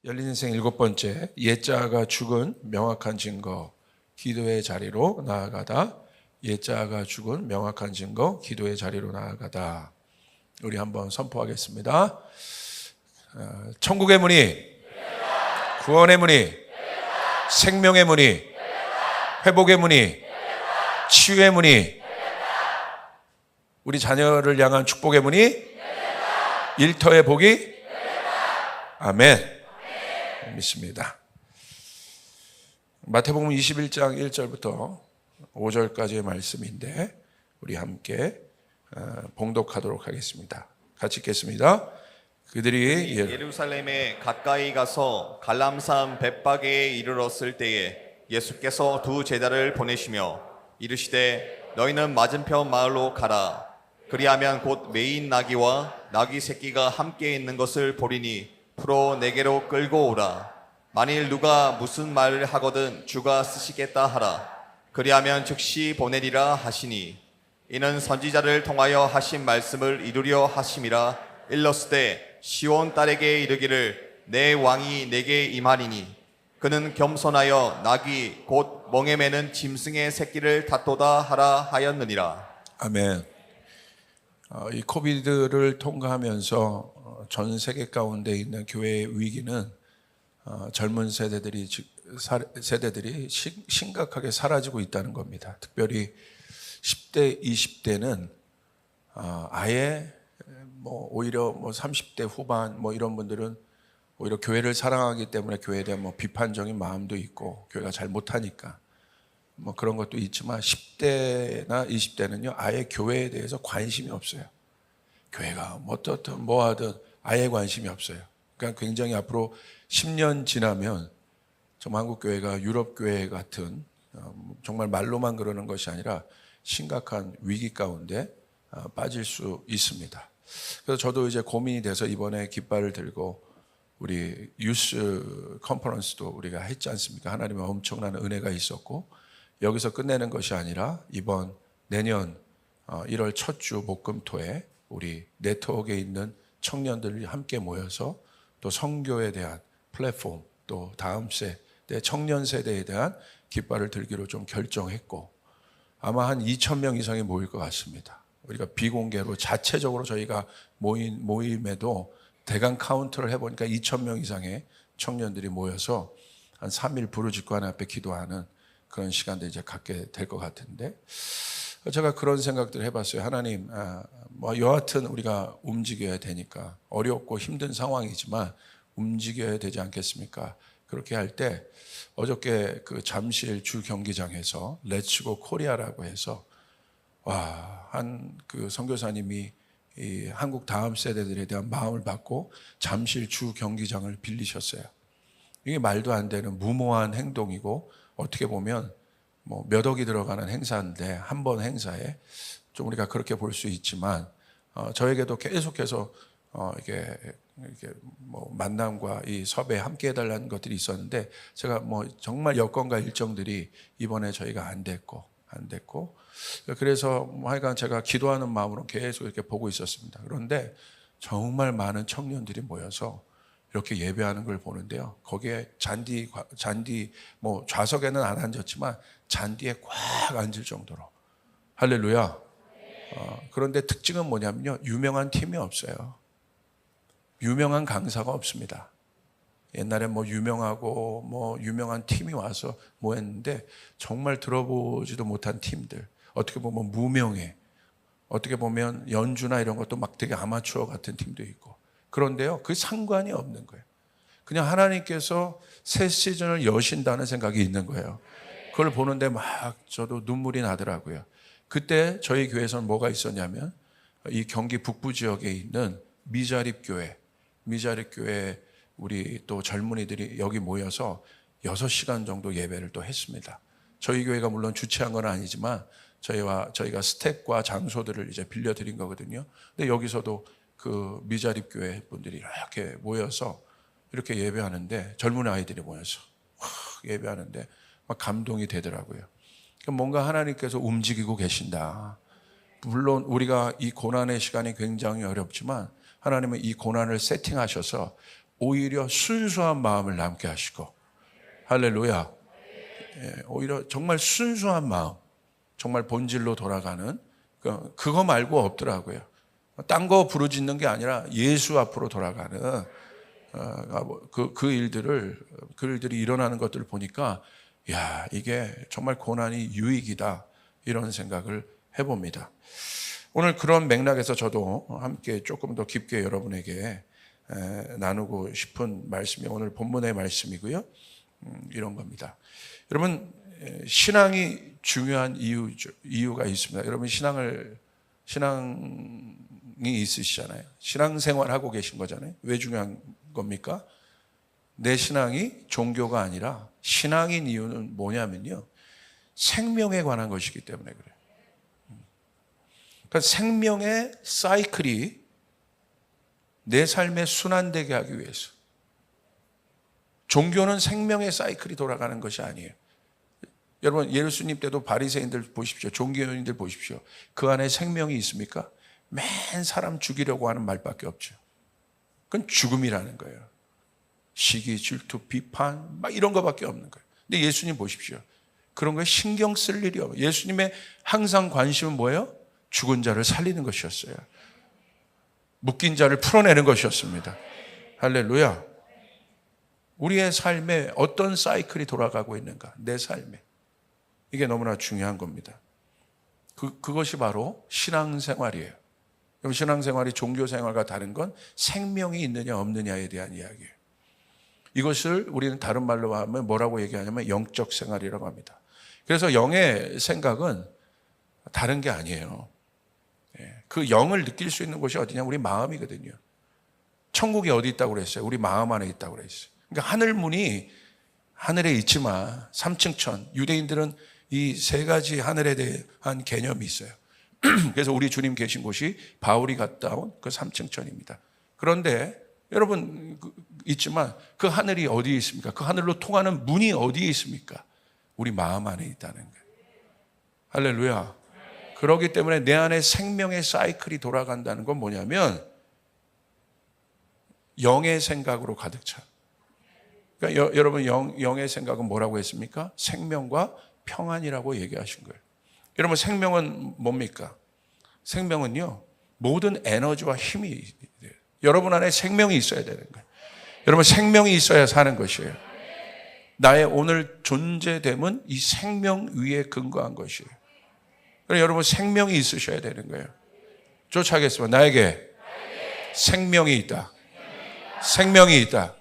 열린 인생 7번째, 옛자가 죽은 명확한 증거, 기도의 자리로 나아가다. 옛자가 죽은 명확한 증거, 기도의 자리로 나아가다. 우리 한번 선포하겠습니다. 천국의 문이, 구원의 문이, 생명의 문이, 회복의 문이, 치유의 문이, 우리 자녀를 향한 축복의 문이, 일터의 복이, 아멘. 믿습니다. 마태복음 21장 1절부터 5절까지의 말씀인데 우리 함께 봉독하도록 하겠습니다. 같이 읽겠습니다. 그들이 예루살렘에 가까이 가서 갈람산 벳바게에 이르렀을 때에 예수께서 두 제자를 보내시며 이르시되 너희는 맞은편 마을로 가라. 그리하면 곧 매인 나귀와 나귀 새끼가 함께 있는 것을 보리니 풀어 내게로 끌고 오라. 만일 누가 무슨 말을 하거든 주가 쓰시겠다 하라. 그리하면 즉시 보내리라 하시니 이는 선지자를 통하여 하신 말씀을 이루려 하심이라. 일렀으되 시온 딸에게 이르기를 내 왕이 내게 임하리니 그는 겸손하여 나귀 곧 멍에 매는 짐승의 새끼를 다토다 하라 하였느니라. 아멘. 이 코비드를 통과하면서 전 세계 가운데 있는 교회의 위기는 젊은 세대들이 심각하게 사라지고 있다는 겁니다. 특별히 10대, 20대는 아예 오히려 30대 후반 이런 분들은 오히려 교회를 사랑하기 때문에 교회에 대한 비판적인 마음도 있고 교회가 잘 못하니까 그런 것도 있지만 10대나 20대는요 아예 교회에 대해서 관심이 없어요. 교회가 어떻든 뭐하든 아예 관심이 없어요. 그러니까 굉장히 앞으로 10년 지나면 정말 한국 교회가 유럽 교회 같은 정말 말로만 그러는 것이 아니라 심각한 위기 가운데 빠질 수 있습니다. 그래서 저도 이제 고민이 돼서 이번에 깃발을 들고 우리 유스 컨퍼런스도 우리가 했지 않습니까? 하나님의 엄청난 은혜가 있었고 여기서 끝내는 것이 아니라 이번 내년 1월 첫 주 목금토에 우리 네트워크에 있는 청년들이 함께 모여서 또 선교에 대한 플랫폼 또 다음 세대 청년 세대에 대한 깃발을 들기로 좀 결정했고 아마 한 2,000명 이상이 모일 것 같습니다. 우리가 비공개로 자체적으로 저희가 모임에도 대강 카운트를 해보니까 2,000명 이상의 청년들이 모여서 한 3일 부르짖고 하나님 앞에 기도하는 그런 시간도 이제 갖게 될 것 같은데 제가 그런 생각들을 해봤어요. 하나님, 여하튼 우리가 움직여야 되니까 어렵고 힘든 상황이지만 움직여야 되지 않겠습니까? 그렇게 할 때 어저께 그 잠실 주 경기장에서 렛츠고 코리아라고 해서 한 그 선교사님이 이 한국 다음 세대들에 대한 마음을 받고 잠실 주 경기장을 빌리셨어요. 이게 말도 안 되는 무모한 행동이고 어떻게 보면 몇 억이 들어가는 행사인데 한 번 행사에 좀 우리가 그렇게 볼 수 있지만 저에게도 계속해서 이게 만남과 이 섭외 함께 해달라는 것들이 있었는데 제가 정말 여건과 일정들이 이번에 저희가 안 됐고 그래서 하여간 제가 기도하는 마음으로 계속 이렇게 보고 있었습니다. 그런데 정말 많은 청년들이 모여서 이렇게 예배하는 걸 보는데요. 거기에 잔디 좌석에는 안 앉았지만 잔디에 꽉 앉을 정도로 할렐루야. 그런데 특징은 뭐냐면요. 유명한 팀이 없어요. 유명한 강사가 없습니다. 옛날에 유명하고 유명한 팀이 와서 했는데 정말 들어보지도 못한 팀들. 어떻게 보면 무명해. 어떻게 보면 연주나 이런 것도 되게 아마추어 같은 팀도 있고. 그런데요, 그 상관이 없는 거예요. 그냥 하나님께서 새 시즌을 여신다는 생각이 있는 거예요. 그걸 보는데 저도 눈물이 나더라고요. 그때 저희 교회에서는 뭐가 있었냐면 이 경기 북부 지역에 있는 미자립교회 우리 또 젊은이들이 여기 모여서 6시간 정도 예배를 또 했습니다. 저희 교회가 물론 주최한 건 아니지만 저희가 스텝과 장소들을 이제 빌려드린 거거든요. 근데 여기서도 그 미자립교회 분들이 이렇게 모여서 이렇게 예배하는데 젊은 아이들이 모여서 예배하는데 막 감동이 되더라고요. 뭔가 하나님께서 움직이고 계신다. 물론 우리가 이 고난의 시간이 굉장히 어렵지만 하나님은 이 고난을 세팅하셔서 오히려 순수한 마음을 남게 하시고, 할렐루야. 오히려 정말 순수한 마음, 정말 본질로 돌아가는 그거 말고 없더라고요. 딴 거 부르짖는 게 아니라 예수 앞으로 돌아가는 그 일들이 일어나는 것들을 보니까 야, 이게 정말 고난이 유익이다, 이런 생각을 해봅니다. 오늘 그런 맥락에서 저도 함께 조금 더 깊게 여러분에게 나누고 싶은 말씀이 오늘 본문의 말씀이고요. 이런 겁니다. 여러분, 신앙이 중요한 이유가 있습니다. 여러분 신앙이 있으시잖아요. 신앙생활 하고 계신 거잖아요. 왜 중요한 겁니까? 내 신앙이 종교가 아니라 신앙인 이유는 뭐냐면요, 생명에 관한 것이기 때문에 그래요. 그러니까 생명의 사이클이 내 삶에 순환되게 하기 위해서. 종교는 생명의 사이클이 돌아가는 것이 아니에요. 여러분, 예수님 때도 바리새인들 보십시오. 종교인들 보십시오. 그 안에 생명이 있습니까? 맨 사람 죽이려고 하는 말밖에 없죠. 그건 죽음이라는 거예요. 시기, 질투, 비판 막 이런 거밖에 없는 거예요. 근데 예수님 보십시오. 그런 거에 신경 쓸 일이 없어요. 예수님의 항상 관심은 뭐예요? 죽은 자를 살리는 것이었어요. 묶인 자를 풀어내는 것이었습니다. 할렐루야. 우리의 삶에 어떤 사이클이 돌아가고 있는가? 내 삶에. 이게 너무나 중요한 겁니다. 그것이 바로 신앙생활이에요. 신앙생활이 종교생활과 다른 건 생명이 있느냐 없느냐에 대한 이야기예요. 이것을 우리는 다른 말로 하면 뭐라고 얘기하냐면 영적 생활이라고 합니다. 그래서 영의 생각은 다른 게 아니에요. 그 영을 느낄 수 있는 곳이 어디냐? 우리 마음이거든요. 천국이 어디 있다고 그랬어요? 우리 마음 안에 있다고 그랬어요. 그러니까 하늘문이 하늘에 있지만 3층천, 유대인들은 이 세 가지 하늘에 대한 개념이 있어요. 그래서 우리 주님 계신 곳이 바울이 갔다 온 그 3층천입니다. 그런데 여러분 있지만 그 하늘이 어디에 있습니까? 그 하늘로 통하는 문이 어디에 있습니까? 우리 마음 안에 있다는 거예요. 할렐루야. 그렇기 때문에 내 안에 생명의 사이클이 돌아간다는 건 뭐냐면 영의 생각으로 가득 차. 그러니까 여러분 영의 생각은 뭐라고 했습니까? 생명과 평안이라고 얘기하신 거예요. 여러분 생명은 뭡니까? 생명은요, 모든 에너지와 힘이 돼요. 여러분 안에 생명이 있어야 되는 거예요. 여러분 생명이 있어야 사는 것이에요. 나의 오늘 존재됨은 이 생명 위에 근거한 것이에요. 그래서 여러분 생명이 있으셔야 되는 거예요. 쫓아가겠습니다. 나에게 생명이 있다. 생명이 있다.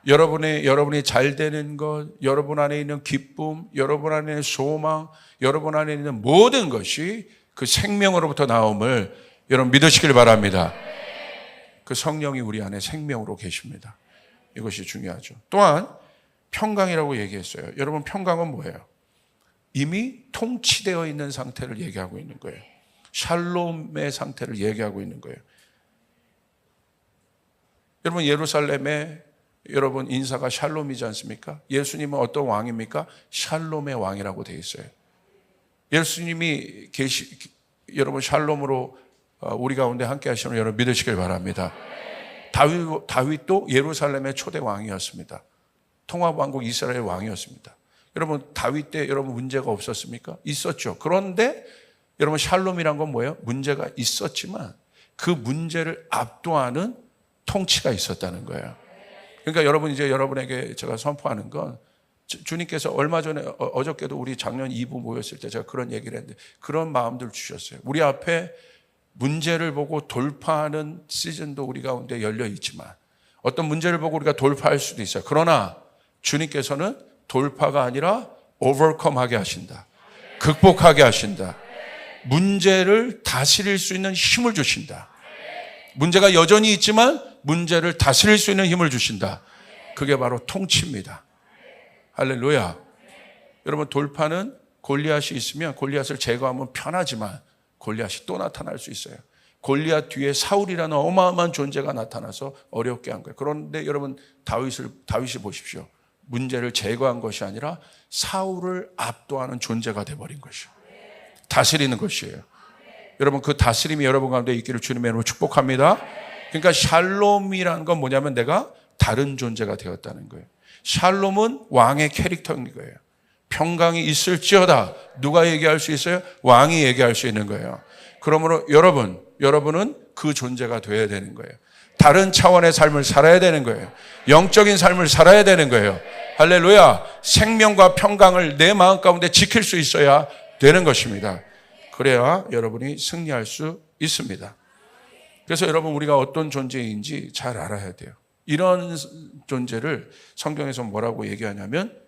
여러분이 잘 되는 것, 여러분 안에 있는 기쁨, 여러분 안에 있는 소망, 여러분 안에 있는 모든 것이 그 생명으로부터 나옴을 여러분 믿으시길 바랍니다. 그 성령이 우리 안에 생명으로 계십니다. 이것이 중요하죠. 또한 평강이라고 얘기했어요. 여러분 평강은 뭐예요? 이미 통치되어 있는 상태를 얘기하고 있는 거예요. 샬롬의 상태를 얘기하고 있는 거예요. 여러분 예루살렘에 여러분 인사가 샬롬이지 않습니까? 예수님은 어떤 왕입니까? 샬롬의 왕이라고 되어 있어요. 예수님이 여러분 샬롬으로 우리 가운데 함께 하시는 여러분 믿으시길 바랍니다. 다윗도 예루살렘의 초대 왕이었습니다. 통합왕국 이스라엘 왕이었습니다. 여러분 다윗 때 여러분 문제가 없었습니까? 있었죠. 그런데 여러분 샬롬이란 건 뭐예요? 문제가 있었지만 그 문제를 압도하는 통치가 있었다는 거예요. 그러니까 여러분 이제 여러분에게 제가 선포하는 건 주님께서 얼마 전에 어저께도 우리 작년 2부 모였을 때 제가 그런 얘기를 했는데 그런 마음들 주셨어요. 우리 앞에 문제를 보고 돌파하는 시즌도 우리 가운데 열려 있지만 어떤 문제를 보고 우리가 돌파할 수도 있어요. 그러나 주님께서는 돌파가 아니라 오버컴하게 하신다. 극복하게 하신다. 문제를 다스릴 수 있는 힘을 주신다. 문제가 여전히 있지만 문제를 다스릴 수 있는 힘을 주신다. 그게 바로 통치입니다. 할렐루야. 여러분 돌파는 골리앗이 있으면 골리앗을 제거하면 편하지만 골리앗이 또 나타날 수 있어요. 골리앗 뒤에 사울이라는 어마어마한 존재가 나타나서 어렵게 한 거예요. 그런데 여러분 다윗이 보십시오. 문제를 제거한 것이 아니라 사울을 압도하는 존재가 되어버린 것이에요. 다스리는 것이에요. 여러분 그 다스림이 여러분 가운데 있기를 주님의 이름으로 축복합니다. 그러니까 샬롬이라는 건 뭐냐면 내가 다른 존재가 되었다는 거예요. 샬롬은 왕의 캐릭터인 거예요. 평강이 있을지어다. 누가 얘기할 수 있어요? 왕이 얘기할 수 있는 거예요. 그러므로 여러분은 그 존재가 되어야 되는 거예요. 다른 차원의 삶을 살아야 되는 거예요. 영적인 삶을 살아야 되는 거예요. 할렐루야. 생명과 평강을 내 마음 가운데 지킬 수 있어야 되는 것입니다. 그래야 여러분이 승리할 수 있습니다. 그래서 여러분, 우리가 어떤 존재인지 잘 알아야 돼요. 이런 존재를 성경에서 뭐라고 얘기하냐면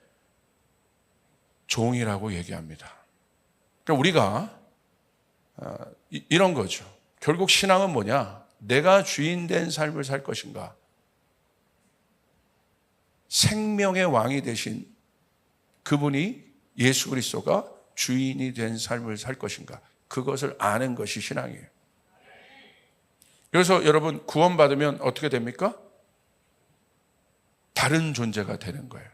종이라고 얘기합니다. 그러니까 우리가 이런 거죠. 결국 신앙은 뭐냐? 내가 주인 된 삶을 살 것인가? 생명의 왕이 되신 그분이, 예수 그리스도가 주인이 된 삶을 살 것인가? 그것을 아는 것이 신앙이에요. 그래서 여러분, 구원받으면 어떻게 됩니까? 다른 존재가 되는 거예요.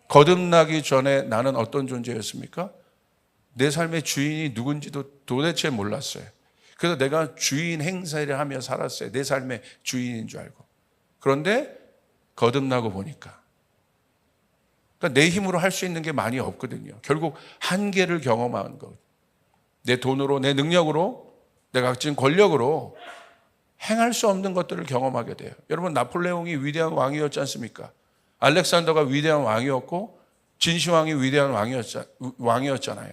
거듭나기 전에 나는 어떤 존재였습니까? 내 삶의 주인이 누군지도 도대체 몰랐어요. 그래서 내가 주인 행세를 하며 살았어요. 내 삶의 주인인 줄 알고. 그런데 거듭나고 보니까, 그러니까 내 힘으로 할 수 있는 게 많이 없거든요. 결국 한계를 경험하는 것. 내 돈으로, 내 능력으로, 내가 가진 권력으로 행할 수 없는 것들을 경험하게 돼요. 여러분, 나폴레옹이 위대한 왕이었지 않습니까? 알렉산더가 위대한 왕이었고 진시황이 위대한 왕이었잖아요.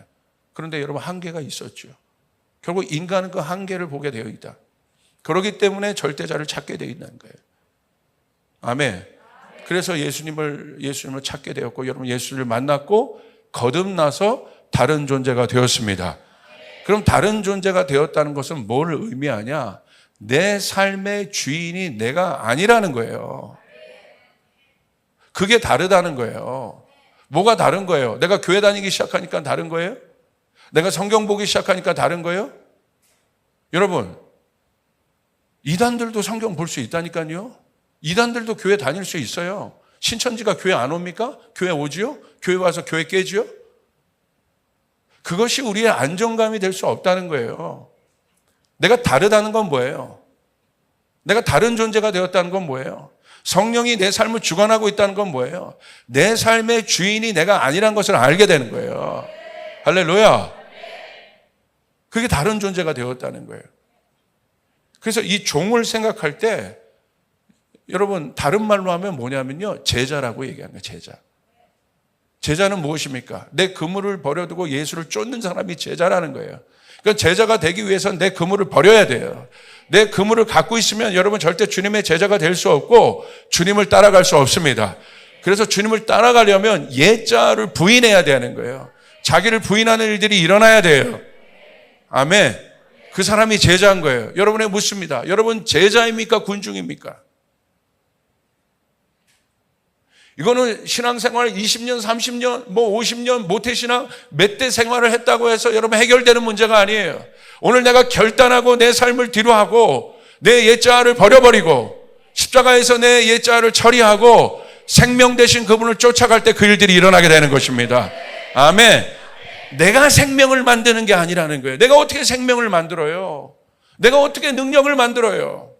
그런데 여러분, 한계가 있었죠. 결국 인간은 그 한계를 보게 되어 있다. 그렇기 때문에 절대자를 찾게 되어 있는 거예요. 아멘. 그래서 예수님을 찾게 되었고, 여러분 예수를 만났고 거듭나서 다른 존재가 되었습니다. 그럼 다른 존재가 되었다는 것은 뭘 의미하냐? 내 삶의 주인이 내가 아니라는 거예요. 그게 다르다는 거예요. 뭐가 다른 거예요? 내가 교회 다니기 시작하니까 다른 거예요? 내가 성경 보기 시작하니까 다른 거예요? 여러분, 이단들도 성경 볼 수 있다니까요. 이단들도 교회 다닐 수 있어요. 신천지가 교회 안 옵니까? 교회 오지요? 교회 와서 교회 깨지요? 그것이 우리의 안정감이 될 수 없다는 거예요. 내가 다르다는 건 뭐예요? 내가 다른 존재가 되었다는 건 뭐예요? 성령이 내 삶을 주관하고 있다는 건 뭐예요? 내 삶의 주인이 내가 아니란 것을 알게 되는 거예요. 할렐루야. 그게 다른 존재가 되었다는 거예요. 그래서 이 종을 생각할 때, 여러분, 다른 말로 하면 뭐냐면요, 제자라고 얘기하는 거예요. 제자. 제자는 무엇입니까? 내 그물을 버려두고 예수를 쫓는 사람이 제자라는 거예요. 그러니까 제자가 되기 위해서는 내 그물을 버려야 돼요. 내 그물을 갖고 있으면 여러분 절대 주님의 제자가 될 수 없고 주님을 따라갈 수 없습니다. 그래서 주님을 따라가려면 옛자를 부인해야 되는 거예요. 자기를 부인하는 일들이 일어나야 돼요. 아멘. 그 사람이 제자인 거예요. 여러분에게 묻습니다. 여러분 제자입니까? 군중입니까? 이거는 신앙생활 20년, 30년, 50년 모태신앙 몇 대 생활을 했다고 해서 여러분 해결되는 문제가 아니에요. 오늘 내가 결단하고 내 삶을 뒤로하고 내 옛자를 버려버리고 십자가에서 내 옛자를 처리하고 생명 되신 그분을 쫓아갈 때 그 일들이 일어나게 되는 것입니다. 아멘. 내가 생명을 만드는 게 아니라는 거예요. 내가 어떻게 생명을 만들어요? 내가 어떻게 능력을 만들어요?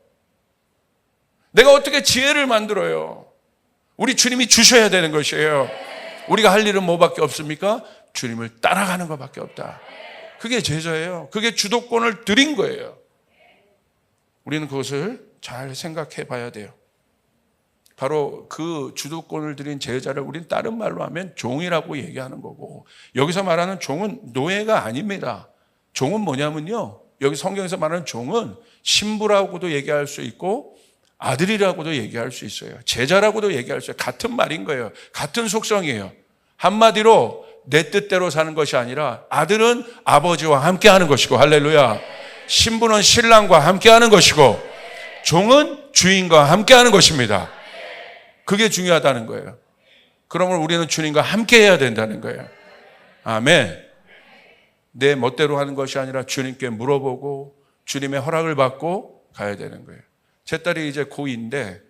내가 어떻게 지혜를 만들어요? 우리 주님이 주셔야 되는 것이에요. 우리가 할 일은 뭐밖에 없습니까? 주님을 따라가는 것밖에 없다. 그게 제자예요. 그게 주도권을 드린 거예요. 우리는 그것을 잘 생각해 봐야 돼요. 바로 그 주도권을 드린 제자를 우리는 다른 말로 하면 종이라고 얘기하는 거고, 여기서 말하는 종은 노예가 아닙니다. 종은 뭐냐면요, 여기 성경에서 말하는 종은 신부라고도 얘기할 수 있고 아들이라고도 얘기할 수 있어요. 제자라고도 얘기할 수 있어요. 같은 말인 거예요. 같은 속성이에요. 한마디로 내 뜻대로 사는 것이 아니라 아들은 아버지와 함께 하는 것이고, 할렐루야. 신부는 신랑과 함께 하는 것이고, 종은 주인과 함께 하는 것입니다. 그게 중요하다는 거예요. 그러면 우리는 주님과 함께 해야 된다는 거예요. 아멘. 내 멋대로 하는 것이 아니라 주님께 물어보고 주님의 허락을 받고 가야 되는 거예요. 제 딸이 이제 고2인데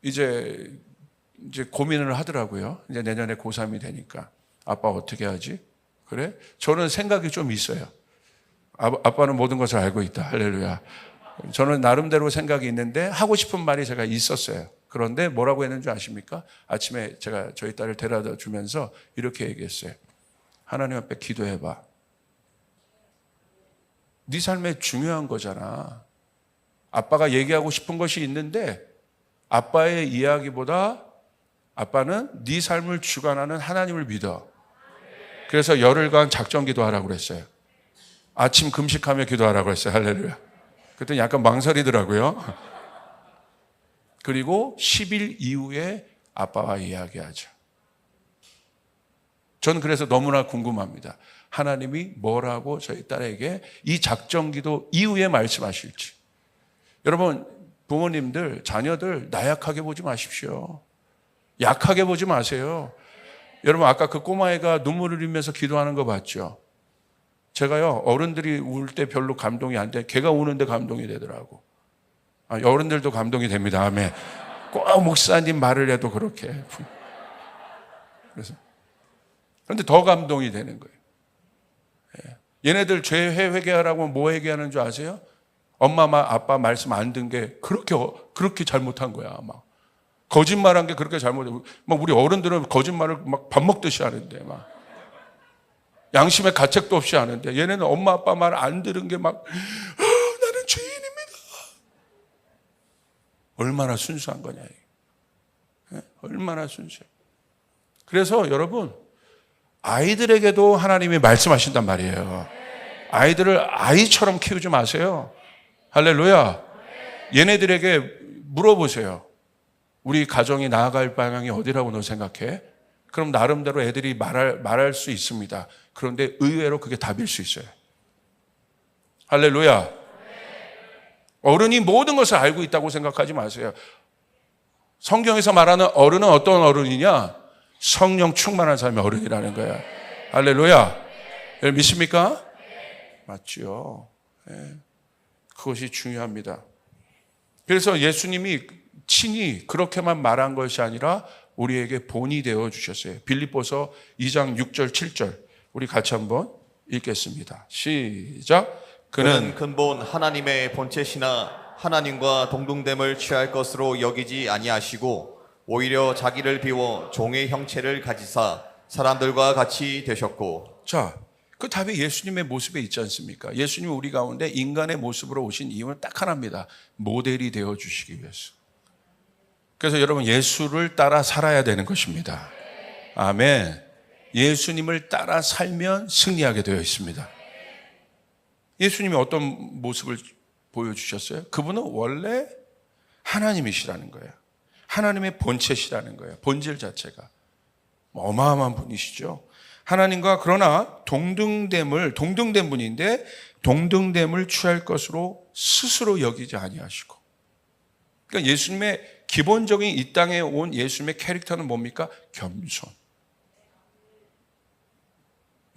이제 고민을 하더라고요. 이제 내년에 고3이 되니까 아빠 어떻게 하지? 그래? 저는 생각이 좀 있어요. 아빠는 모든 것을 알고 있다. 할렐루야. 저는 나름대로 생각이 있는데 하고 싶은 말이 제가 있었어요. 그런데 뭐라고 했는지 아십니까? 아침에 제가 저희 딸을 데려다 주면서 이렇게 얘기했어요. 하나님 앞에 기도해봐. 네 삶에 중요한 거잖아. 아빠가 얘기하고 싶은 것이 있는데 아빠의 이야기보다 아빠는 네 삶을 주관하는 하나님을 믿어. 그래서 열흘간 작정 기도하라고 그랬어요. 아침 금식하며 기도하라고 했어요. 할렐루야. 그랬더니 약간 망설이더라고요. 그리고 10일 이후에 아빠와 이야기하죠. 저는 그래서 너무나 궁금합니다. 하나님이 뭐라고 저희 딸에게 이 작정기도 이후에 말씀하실지. 여러분, 부모님들, 자녀들 나약하게 보지 마십시오. 약하게 보지 마세요. 여러분, 아까 그 꼬마애가 눈물을 흘리면서 기도하는 거 봤죠? 제가요, 어른들이 울 때 별로 감동이 안 돼. 걔가 우는데 감동이 되더라고. 어른들도 감동이 됩니다. 아멘. 꼭 목사님 말을 해도 그렇게. 그런데 더 감동이 되는 거예요. 얘네들 죄 회개하라고 뭐 회개하는 줄 아세요? 엄마, 아빠 말씀 안 든 게 그렇게 잘못한 거야. 막 거짓말한 게 그렇게 잘못해. 막 우리 어른들은 거짓말을 막 밥 먹듯이 하는데 막 양심의 가책도 없이 하는데 얘네는 엄마, 아빠 말 안 들은 게 막 나는 죄인입니다. 얼마나 순수한 거냐. 얼마나 순수해. 그래서 여러분, 아이들에게도 하나님이 말씀하신단 말이에요. 아이들을 아이처럼 키우지 마세요. 할렐루야. 얘네들에게 물어보세요. 우리 가정이 나아갈 방향이 어디라고 너 생각해? 그럼 나름대로 애들이 말할 수 있습니다. 그런데 의외로 그게 답일 수 있어요. 할렐루야. 어른이 모든 것을 알고 있다고 생각하지 마세요. 성경에서 말하는 어른은 어떤 어른이냐? 성령 충만한 사람이 어른이라는 거야. 할렐루야. 여러분 믿습니까? 맞죠. 네. 그것이 중요합니다. 그래서 예수님이 친히 그렇게만 말한 것이 아니라 우리에게 본이 되어 주셨어요. 빌립보서 2장 6절 7절 우리 같이 한번 읽겠습니다. 시작. 그는 근본 하나님의 본체시나 하나님과 동등됨을 취할 것으로 여기지 아니하시고 오히려 자기를 비워 종의 형체를 가지사 사람들과 같이 되셨고. 자, 그 답이 예수님의 모습에 있지 않습니까? 예수님이 우리 가운데 인간의 모습으로 오신 이유는 딱 하나입니다. 모델이 되어 주시기 위해서. 그래서 여러분 예수를 따라 살아야 되는 것입니다. 아멘. 예수님을 따라 살면 승리하게 되어 있습니다. 예수님이 어떤 모습을 보여주셨어요? 그분은 원래 하나님이시라는 거예요. 하나님의 본체시라는 거예요. 본질 자체가. 어마어마한 분이시죠. 하나님과 그러나 동등된 분인데 동등됨을 취할 것으로 스스로 여기지 아니하시고. 그러니까 예수님의 기본적인 이 땅에 온 예수님의 캐릭터는 뭡니까? 겸손.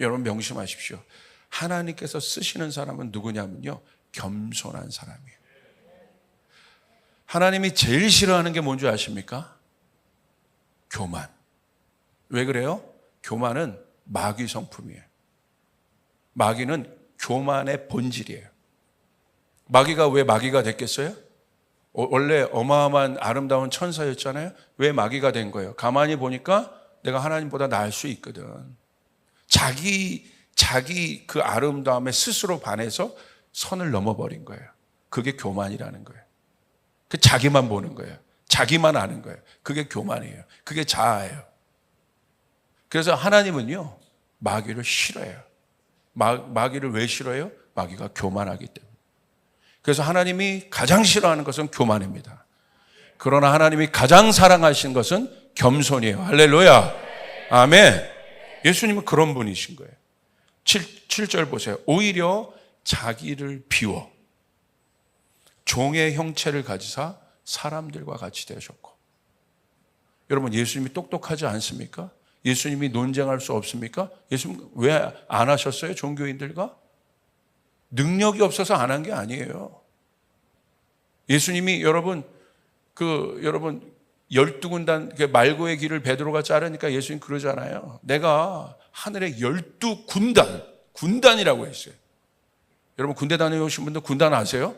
여러분 명심하십시오. 하나님께서 쓰시는 사람은 누구냐면요. 겸손한 사람이에요. 하나님이 제일 싫어하는 게 뭔지 아십니까? 교만. 왜 그래요? 교만은 마귀 성품이에요. 마귀는 교만의 본질이에요. 마귀가 왜 마귀가 됐겠어요? 원래 어마어마한 아름다운 천사였잖아요. 왜 마귀가 된 거예요? 가만히 보니까 내가 하나님보다 나을 수 있거든. 자기 그 아름다움에 스스로 반해서 선을 넘어버린 거예요. 그게 교만이라는 거예요. 그 자기만 보는 거예요. 자기만 아는 거예요. 그게 교만이에요. 그게 자아예요. 그래서 하나님은요, 마귀를 싫어해요. 마귀를 왜 싫어해요? 마귀가 교만하기 때문에. 그래서 하나님이 가장 싫어하는 것은 교만입니다. 그러나 하나님이 가장 사랑하시는 것은 겸손이에요. 할렐루야. 아멘. 예수님은 그런 분이신 거예요. 7절 보세요. 오히려 자기를 비워 종의 형체를 가지사 사람들과 같이 되셨고. 여러분 예수님이 똑똑하지 않습니까? 예수님이 논쟁할 수 없습니까? 예수님 왜 안 하셨어요? 종교인들과? 능력이 없어서 안 한 게 아니에요. 예수님이 여러분 12군단 말고의 길을 베드로가 자르니까 예수님 그러잖아요. 내가 하늘의 12군단이라고 했어요. 여러분 군대 다녀오신 분들 군단 아세요?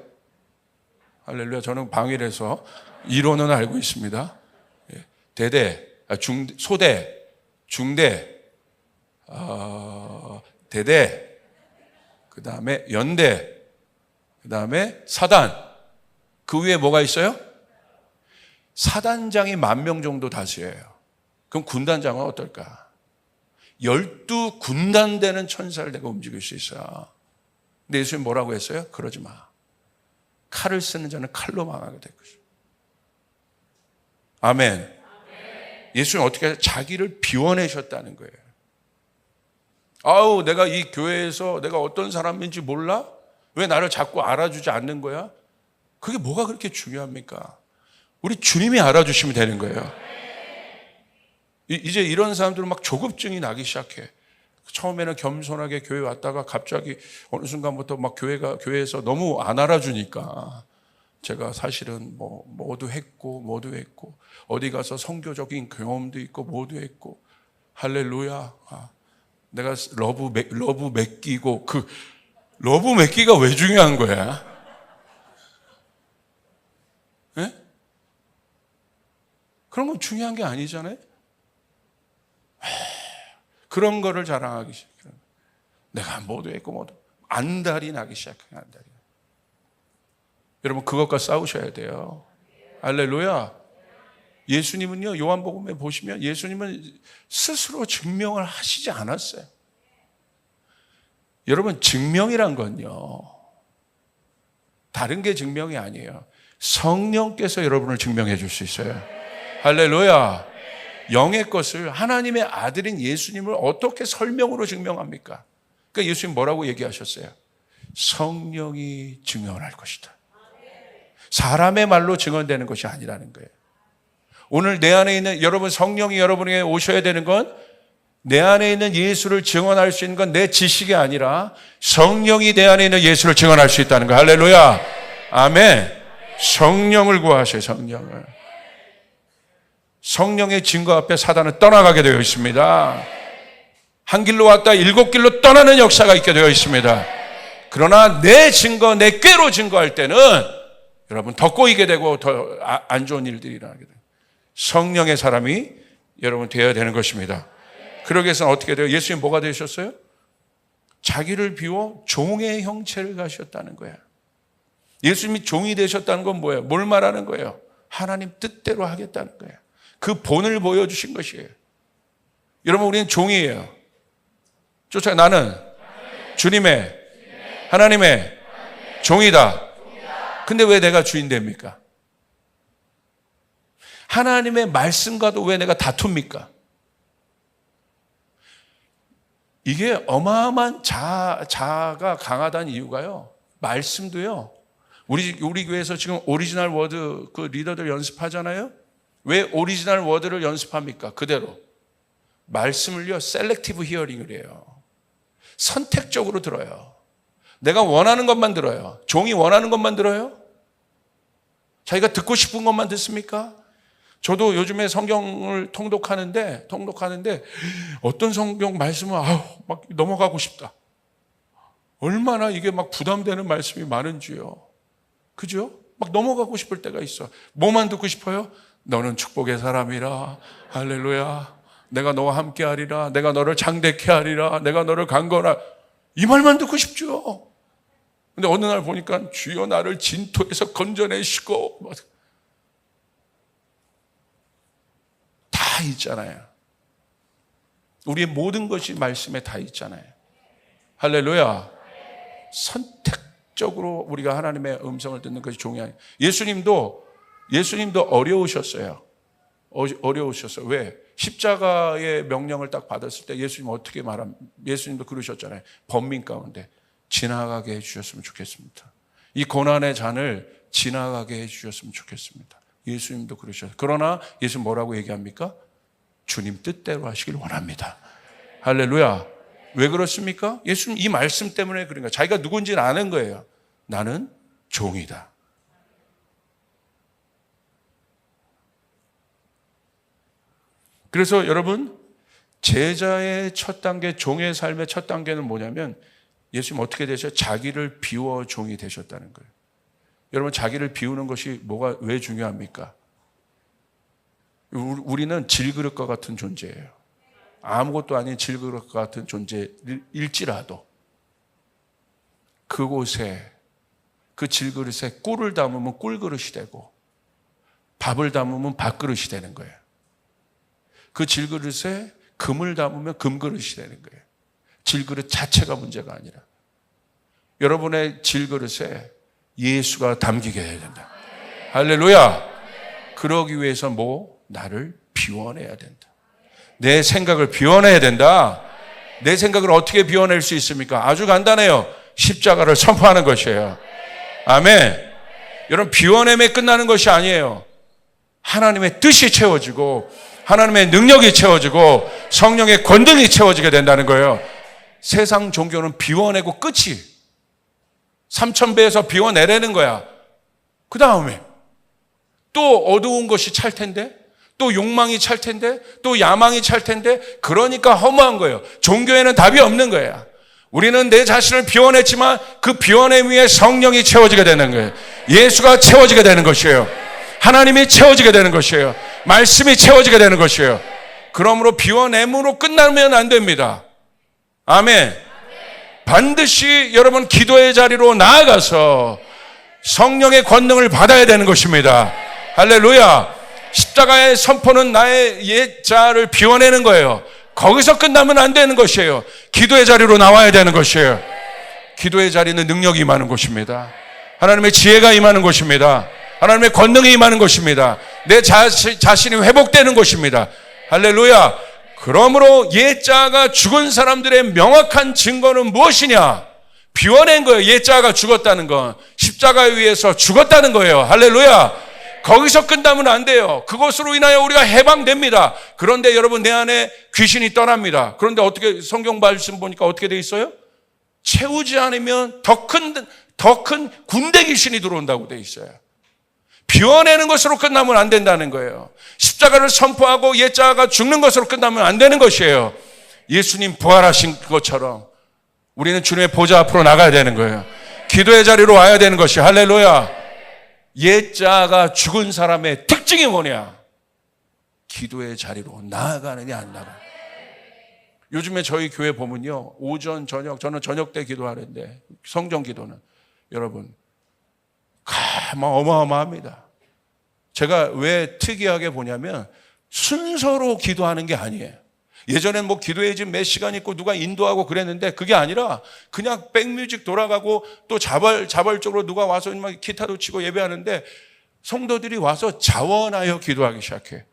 할렐루야. 저는 방일해서 이론은 알고 있습니다. 소대, 중대, 대대, 그 다음에 연대, 그 다음에 사단. 그 위에 뭐가 있어요? 사단장이 10,000명 정도 다수예요. 그럼 군단장은 어떨까? 12군단 되는 천사를 내가 움직일 수 있어. 근데 예수님 뭐라고 했어요? 그러지 마. 칼을 쓰는 자는 칼로 망하게 될 것이다. 아멘. 예수님 어떻게 해서 자기를 비워내셨다는 거예요. 아우, 내가 이 교회에서 내가 어떤 사람인지 몰라? 왜 나를 자꾸 알아주지 않는 거야? 그게 뭐가 그렇게 중요합니까? 우리 주님이 알아주시면 되는 거예요. 이제 이런 사람들은 막 조급증이 나기 시작해. 처음에는 겸손하게 교회 왔다가 갑자기 어느 순간부터 막 교회에서 너무 안 알아주니까 제가 사실은 모두 했고 어디 가서 선교적인 경험도 있고 모두 했고 할렐루야. 내가 러브 맡기고 그 러브 맡기가 왜 중요한 거야? 네? 그런 건 중요한 게 아니잖아요. 그런 거를 자랑하기 시작해요. 내가 모두 했고 모두 안달이 나기 시작해요. 안달이. 여러분 그것과 싸우셔야 돼요. 할렐루야. 예수님은요, 요한복음에 보시면 예수님은 스스로 증명을 하시지 않았어요. 여러분 증명이란 건요, 다른 게 증명이 아니에요. 성령께서 여러분을 증명해 줄 수 있어요. 할렐루야. 영의 것을 하나님의 아들인 예수님을 어떻게 설명으로 증명합니까? 그러니까 예수님 뭐라고 얘기하셨어요? 성령이 증명을 할 것이다. 사람의 말로 증언되는 것이 아니라는 거예요. 오늘 내 안에 있는 여러분, 성령이 여러분에게 오셔야 되는 건 내 안에 있는 예수를 증언할 수 있는 건 내 지식이 아니라 성령이 내 안에 있는 예수를 증언할 수 있다는 거예요. 할렐루야. 아멘. 성령을 구하세요. 성령을. 성령의 증거 앞에 사단은 떠나가게 되어 있습니다. 한 길로 왔다 7길로 떠나는 역사가 있게 되어 있습니다. 그러나 내 증거, 내 꾀로 증거할 때는 여러분 더 꼬이게 되고 더 안 좋은 일들이 일어나게 돼요. 성령의 사람이 여러분 되어야 되는 것입니다. 그러기 위해서는 어떻게 돼요? 예수님 뭐가 되셨어요? 자기를 비워 종의 형체를 가셨다는 거예요. 예수님이 종이 되셨다는 건 뭐예요? 뭘 말하는 거예요? 하나님 뜻대로 하겠다는 거예요. 그 본을 보여주신 것이에요. 여러분 우리는 종이에요. 쫓아 나는 주님의 하나님의 종이다. 근데 왜 내가 주인 됩니까? 하나님의 말씀과도 왜 내가 다툽니까? 이게 어마어마한 자아가 강하다는 이유가요, 말씀도요, 우리 교회에서 지금 오리지널 워드 그 리더들 연습하잖아요. 왜 오리지널 워드를 연습합니까? 그대로 말씀을요 셀렉티브 히어링을 해요. 선택적으로 들어요. 내가 원하는 것만 들어요. 종이 원하는 것만 들어요? 자기가 듣고 싶은 것만 듣습니까? 저도 요즘에 성경을 통독하는데 어떤 성경 말씀은 막 넘어가고 싶다. 얼마나 이게 막 부담되는 말씀이 많은지요. 그죠? 막 넘어가고 싶을 때가 있어. 뭐만 듣고 싶어요? 너는 축복의 사람이라. 할렐루야. 내가 너와 함께 하리라. 내가 너를 장대케 하리라. 내가 너를 강건하. 이 말만 듣고 싶죠. 근데 어느 날 보니까 주여 나를 진토에서 건져내시고 다 있잖아요. 우리의 모든 것이 말씀에 다 있잖아요. 할렐루야. 선택적으로 우리가 하나님의 음성을 듣는 것이 종이 아니에요. 예수님도 어려우셨어요. 어려우셨어요. 왜? 십자가의 명령을 딱 받았을 때 예수님 어떻게 예수님도 그러셨잖아요. 번민 가운데 지나가게 해주셨으면 좋겠습니다. 이 고난의 잔을 지나가게 해주셨으면 좋겠습니다. 예수님도 그러셨어요. 그러나 예수님 뭐라고 얘기합니까? 주님 뜻대로 하시길 원합니다. 할렐루야. 왜 그렇습니까? 예수님 이 말씀 때문에 그런가. 자기가 누군지는 아는 거예요. 나는 종이다. 그래서 여러분, 제자의 첫 단계, 종의 삶의 첫 단계는 뭐냐면 예수님 어떻게 되셔? 자기를 비워 종이 되셨다는 거예요. 여러분, 자기를 비우는 것이 왜 중요합니까? 우리는 질그릇과 같은 존재예요. 아무것도 아닌 질그릇과 같은 존재일지라도 그곳에, 그 질그릇에 꿀을 담으면 꿀그릇이 되고 밥을 담으면 밥그릇이 되는 거예요. 그 질그릇에 금을 담으면 금그릇이 되는 거예요. 질그릇 자체가 문제가 아니라 여러분의 질그릇에 예수가 담기게 해야 된다. 할렐루야. 그러기 위해서 나를 비워내야 된다. 내 생각을 비워내야 된다. 내 생각을 어떻게 비워낼 수 있습니까? 아주 간단해요. 십자가를 선포하는 것이에요. 아멘. 여러분, 비워냄에 끝나는 것이 아니에요. 하나님의 뜻이 채워지고 하나님의 능력이 채워지고 성령의 권능이 채워지게 된다는 거예요. 세상 종교는 비워내고 끝이. 3000배에서 비워내라는 거야. 그 다음에 또 어두운 것이 찰 텐데, 또 욕망이 찰 텐데, 또 야망이 찰 텐데, 그러니까 허무한 거예요. 종교에는 답이 없는 거야. 우리는 내 자신을 비워냈지만 그 비워냄 위에 성령이 채워지게 되는 거예요. 예수가 채워지게 되는 것이에요. 하나님이 채워지게 되는 것이에요. 말씀이 채워지게 되는 것이에요. 그러므로 비워냄으로 끝나면 안 됩니다. 아멘. 반드시 여러분 기도의 자리로 나아가서 성령의 권능을 받아야 되는 것입니다. 할렐루야. 십자가의 선포는 나의 옛 자를 비워내는 거예요. 거기서 끝나면 안 되는 것이에요. 기도의 자리로 나와야 되는 것이에요. 기도의 자리는 능력이 임하는 곳입니다. 하나님의 지혜가 임하는 곳입니다. 하나님의 권능이 임하는 곳입니다. 내 자신이 회복되는 곳입니다. 할렐루야. 그러므로 옛 자가 죽은 사람들의 명확한 증거는 무엇이냐? 비워낸 거예요. 옛 자가 죽었다는 건 십자가에 의해서 죽었다는 거예요. 할렐루야. 거기서 끝나면 안 돼요. 그것으로 인하여 우리가 해방됩니다. 그런데 여러분, 내 안에 귀신이 떠납니다. 그런데 어떻게, 성경 말씀 보니까 어떻게 돼 있어요? 채우지 않으면 더 큰 군대 귀신이 들어온다고 돼 있어요. 비워내는 것으로 끝나면 안 된다는 거예요. 십자가를 선포하고 옛자가 죽는 것으로 끝나면 안 되는 것이에요. 예수님 부활하신 것처럼 우리는 주님의 보좌 앞으로 나가야 되는 거예요. 기도의 자리로 와야 되는 것이. 할렐루야. 옛자가 죽은 사람의 특징이 뭐냐? 기도의 자리로 나아가느냐 안 나아가느냐. 요즘에 저희 교회 보면요, 오전 저녁, 저는 저녁 때 기도하는데 성전 기도는 여러분 어마어마합니다. 제가 왜 특이하게 보냐면 순서로 기도하는 게 아니에요. 예전엔 기도회 집 몇 시간 있고 누가 인도하고 그랬는데 그게 아니라 그냥 백뮤직 돌아가고 또 자발적으로 누가 와서 기타도 치고 예배하는데 성도들이 와서 자원하여 기도하기 시작해.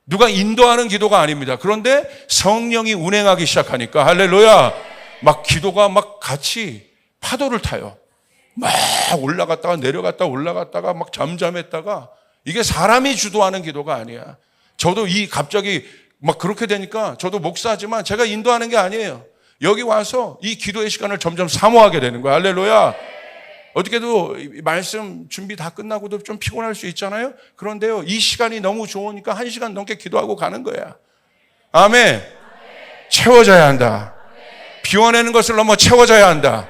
누가 인도하는 기도가 아닙니다. 그런데 성령이 운행하기 시작하니까 할렐루야. 기도가 같이 파도를 타요. 올라갔다가 내려갔다가 올라갔다가 잠잠했다가, 이게 사람이 주도하는 기도가 아니야. 저도 갑자기 그렇게 되니까 저도 목사지만 제가 인도하는 게 아니에요. 여기 와서 이 기도의 시간을 점점 사모하게 되는 거야. 할렐루야. 어떻게도 말씀 준비 다 끝나고도 좀 피곤할 수 있잖아요. 그런데요, 이 시간이 너무 좋으니까 1시간 넘게 기도하고 가는 거야. 아멘. 채워져야 한다. 비워내는 것을 넘어 채워져야 한다.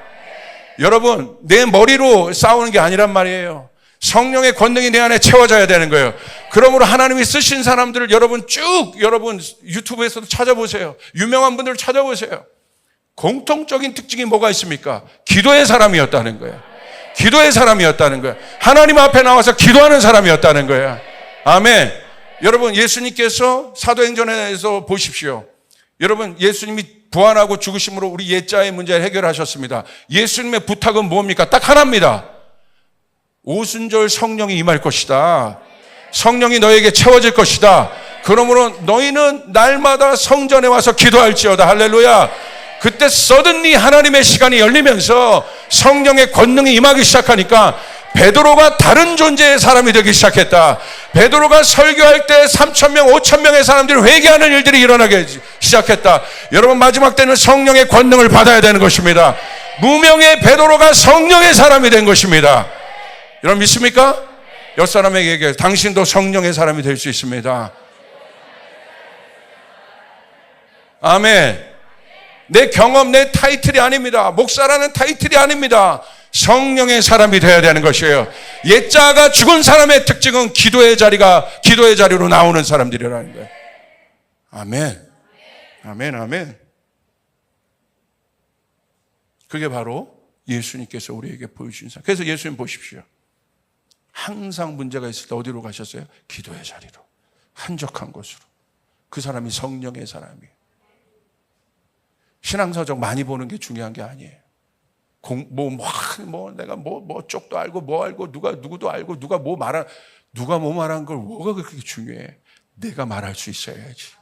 여러분, 내 머리로 싸우는 게 아니란 말이에요. 성령의 권능이 내 안에 채워져야 되는 거예요. 그러므로 하나님이 쓰신 사람들을 여러분 유튜브에서도 찾아보세요. 유명한 분들 찾아보세요. 공통적인 특징이 뭐가 있습니까? 기도의 사람이었다는 거예요. 기도의 사람이었다는 거예요. 하나님 앞에 나와서 기도하는 사람이었다는 거예요. 아멘. 여러분, 예수님께서 사도행전에서 보십시오. 여러분, 예수님이 부활하고 죽으심으로 우리 옛자의 문제를 해결하셨습니다. 예수님의 부탁은 뭡니까? 딱 하나입니다. 오순절 성령이 임할 것이다. 성령이 너에게 채워질 것이다. 그러므로 너희는 날마다 성전에 와서 기도할지어다. 할렐루야. 그때 suddenly 하나님의 시간이 열리면서 성령의 권능이 임하기 시작하니까 베드로가 다른 존재의 사람이 되기 시작했다. 베드로가 설교할 때 3,000명, 5,000명의 사람들이 회개하는 일들이 일어나기 시작했다. 여러분, 마지막 때는 성령의 권능을 받아야 되는 것입니다. 무명의 베드로가 성령의 사람이 된 것입니다. 여러분 믿습니까? 옆 사람에게 얘기해요. 당신도 성령의 사람이 될 수 있습니다. 아멘. 내 경험, 내 타이틀이 아닙니다. 목사라는 타이틀이 아닙니다. 성령의 사람이 되어야 되는 것이에요. 옛자가 죽은 사람의 특징은 기도의 자리로 나오는 사람들이라는 거예요. 아멘. 아멘, 아멘. 그게 바로 예수님께서 우리에게 보여주신 상. 그래서 예수님 보십시오. 항상 문제가 있을 때 어디로 가셨어요? 기도의 자리로. 한적한 곳으로. 그 사람이 성령의 사람이에요. 신앙서적 많이 보는 게 중요한 게 아니에요. 내가 쪽도 알고 뭐 알고 누구도 알고 누가 뭐 말한 걸 뭐가 그렇게 중요해? 내가 말할 수 있어야지.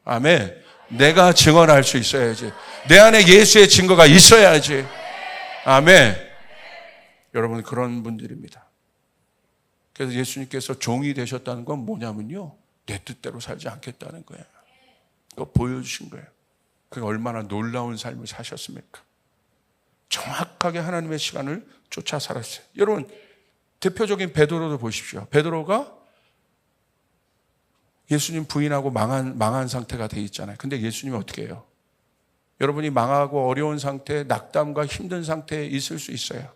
아멘. 내가 증언할 수 있어야지. 내 안에 예수의 증거가 있어야지. 아멘. 여러분 그런 분들입니다. 그래서 예수님께서 종이 되셨다는 건 뭐냐면요. 내 뜻대로 살지 않겠다는 거예요. 그거 보여주신 거예요. 그게 얼마나 놀라운 삶을 사셨습니까? 정확하게 하나님의 시간을 쫓아 살았어요. 여러분 대표적인 베드로도 보십시오. 베드로가 예수님 부인하고 망한 상태가 돼 있잖아요. 근데 예수님이 어떻게 해요? 여러분이 망하고 어려운 상태, 낙담과 힘든 상태에 있을 수 있어요.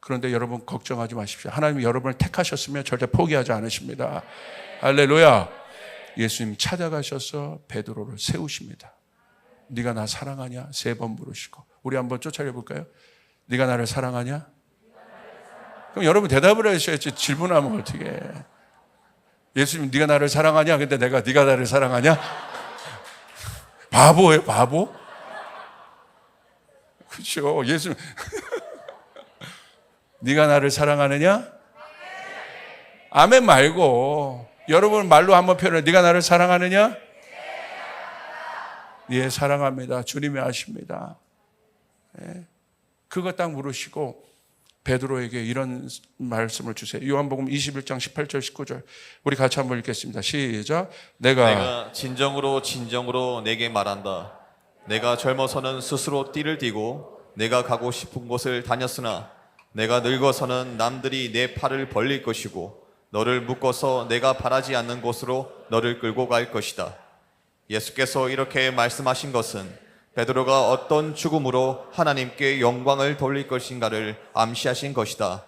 그런데 여러분 걱정하지 마십시오. 하나님이 여러분을 택하셨으면 절대 포기하지 않으십니다. 할렐루야. 예수님 찾아가셔서 베드로를 세우십니다. 네가 나 사랑하냐? 3번 물으시고. 우리 한번 쫓아려 볼까요? 네가 나를 사랑하냐? 그럼 여러분 대답을 하셔야지. 질문하면 어떻게 해? 예수님 네가 나를 사랑하냐? 근데 네가 나를 사랑하냐? 바보예요, 바보? 그렇죠. 예수님 네가 나를 사랑하느냐? 아멘 말고 여러분 말로 한번 표현해. 네가 나를 사랑하느냐? 예, 사랑합니다. 주님이 아십니다. 예. 그거 딱 물으시고 베드로에게 이런 말씀을 주세요. 요한복음 21장 18절 19절 우리 같이 한번 읽겠습니다. 시작. 내가 진정으로 내게 말한다. 내가 젊어서는 스스로 띠를 띠고 내가 가고 싶은 곳을 다녔으나 내가 늙어서는 남들이 내 팔을 벌릴 것이고 너를 묶어서 내가 바라지 않는 곳으로 너를 끌고 갈 것이다. 예수께서 이렇게 말씀하신 것은 베드로가 어떤 죽음으로 하나님께 영광을 돌릴 것인가를 암시하신 것이다.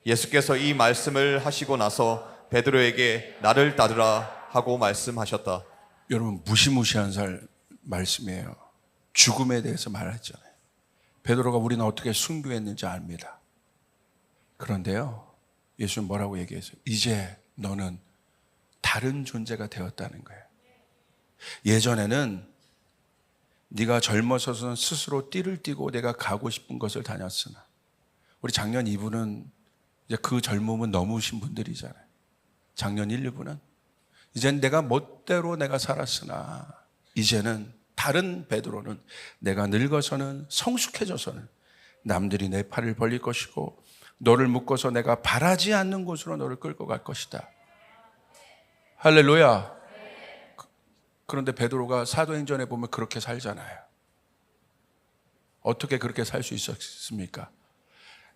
예수께서 이 말씀을 하시고 나서 베드로에게 나를 따르라 하고 말씀하셨다. 여러분 무시무시한 말씀이에요. 죽음에 대해서 말했잖아요. 베드로가 우리는 어떻게 순교했는지 압니다. 그런데요, 예수는 뭐라고 얘기했어요? 이제 너는 다른 존재가 되었다는 거예요. 예전에는 네가 젊어서는 스스로 띠를 띠고 내가 가고 싶은 것을 다녔으나, 우리 작년 2부는 이제 그 젊음은 넘으신 분들이잖아요. 작년 1, 2부는 이젠 내가 멋대로 내가 살았으나 이제는 다른 베드로는 내가 늙어서는 성숙해져서는 남들이 내 팔을 벌릴 것이고 너를 묶어서 내가 바라지 않는 곳으로 너를 끌고 갈 것이다. 할렐루야. 그런데 베드로가 사도행전에 보면 그렇게 살잖아요. 어떻게 그렇게 살 수 있었습니까?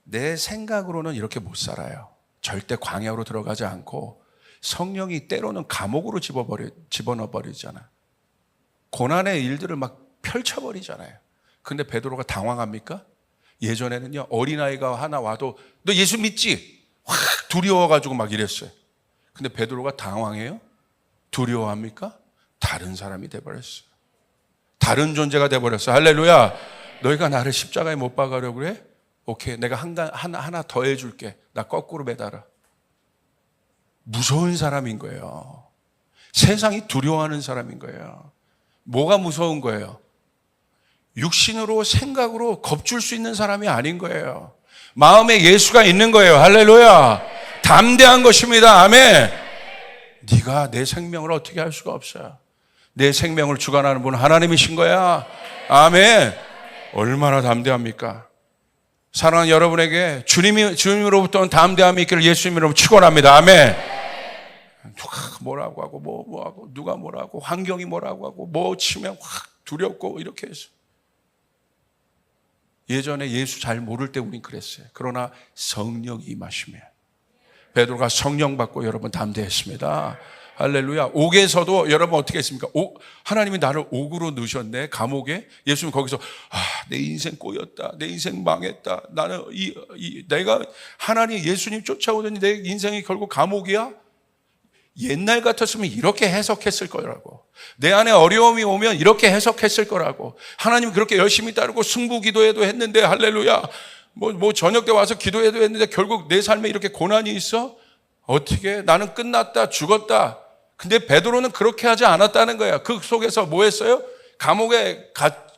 내 생각으로는 이렇게 못 살아요. 절대 광야로 들어가지 않고 성령이 때로는 감옥으로 집어넣어버리잖아. 고난의 일들을 막 펼쳐버리잖아요. 근데 베드로가 당황합니까? 예전에는요, 어린아이가 하나 와도 너 예수 믿지? 확 두려워가지고 막 이랬어요. 근데 베드로가 당황해요? 두려워합니까? 다른 사람이 돼버렸어요. 다른 존재가 돼버렸어요. 할렐루야. 너희가 나를 십자가에 못 박으려고 그래? 오케이, 내가 하나 더 해줄게. 나 거꾸로 매달아. 무서운 사람인 거예요. 세상이 두려워하는 사람인 거예요. 뭐가 무서운 거예요? 육신으로 생각으로 겁줄 수 있는 사람이 아닌 거예요. 마음에 예수가 있는 거예요. 할렐루야. 담대한 것입니다. 아멘. 네가 내 생명을 어떻게 할 수가 없어요. 내 생명을 주관하는 분은 하나님이신 거야. 아멘. 얼마나 담대합니까? 사랑하는 여러분에게 주님으로부터는 담대함이 있기를 예수님으로 축원합니다. 아멘. 누가 뭐라고 하고 뭐 하고 누가 뭐라고 환경이 뭐라고 하고 뭐 치면 확 두렵고 이렇게 해서. 예전에 예수 잘 모를 때 우린 그랬어요. 그러나 성령이 임하시면 베드로가 성령 받고 여러분 담대했습니다. 할렐루야. 옥에서도 여러분 어떻게 했습니까? 하나님이 나를 옥으로 넣으셨네, 감옥에. 예수님 거기서 내 인생 꼬였다, 내 인생 망했다, 나는 내가 하나님 예수님 쫓아오더니 내 인생이 결국 감옥이야. 옛날 같았으면 이렇게 해석했을 거라고. 내 안에 어려움이 오면 이렇게 해석했을 거라고. 하나님 그렇게 열심히 따르고 승부 기도해도 했는데, 할렐루야, 뭐 저녁 때 와서 기도해도 했는데 결국 내 삶에 이렇게 고난이 있어? 어떻게? 나는 끝났다, 죽었다. 근데 베드로는 그렇게 하지 않았다는 거야. 그 속에서 뭐 했어요? 감옥에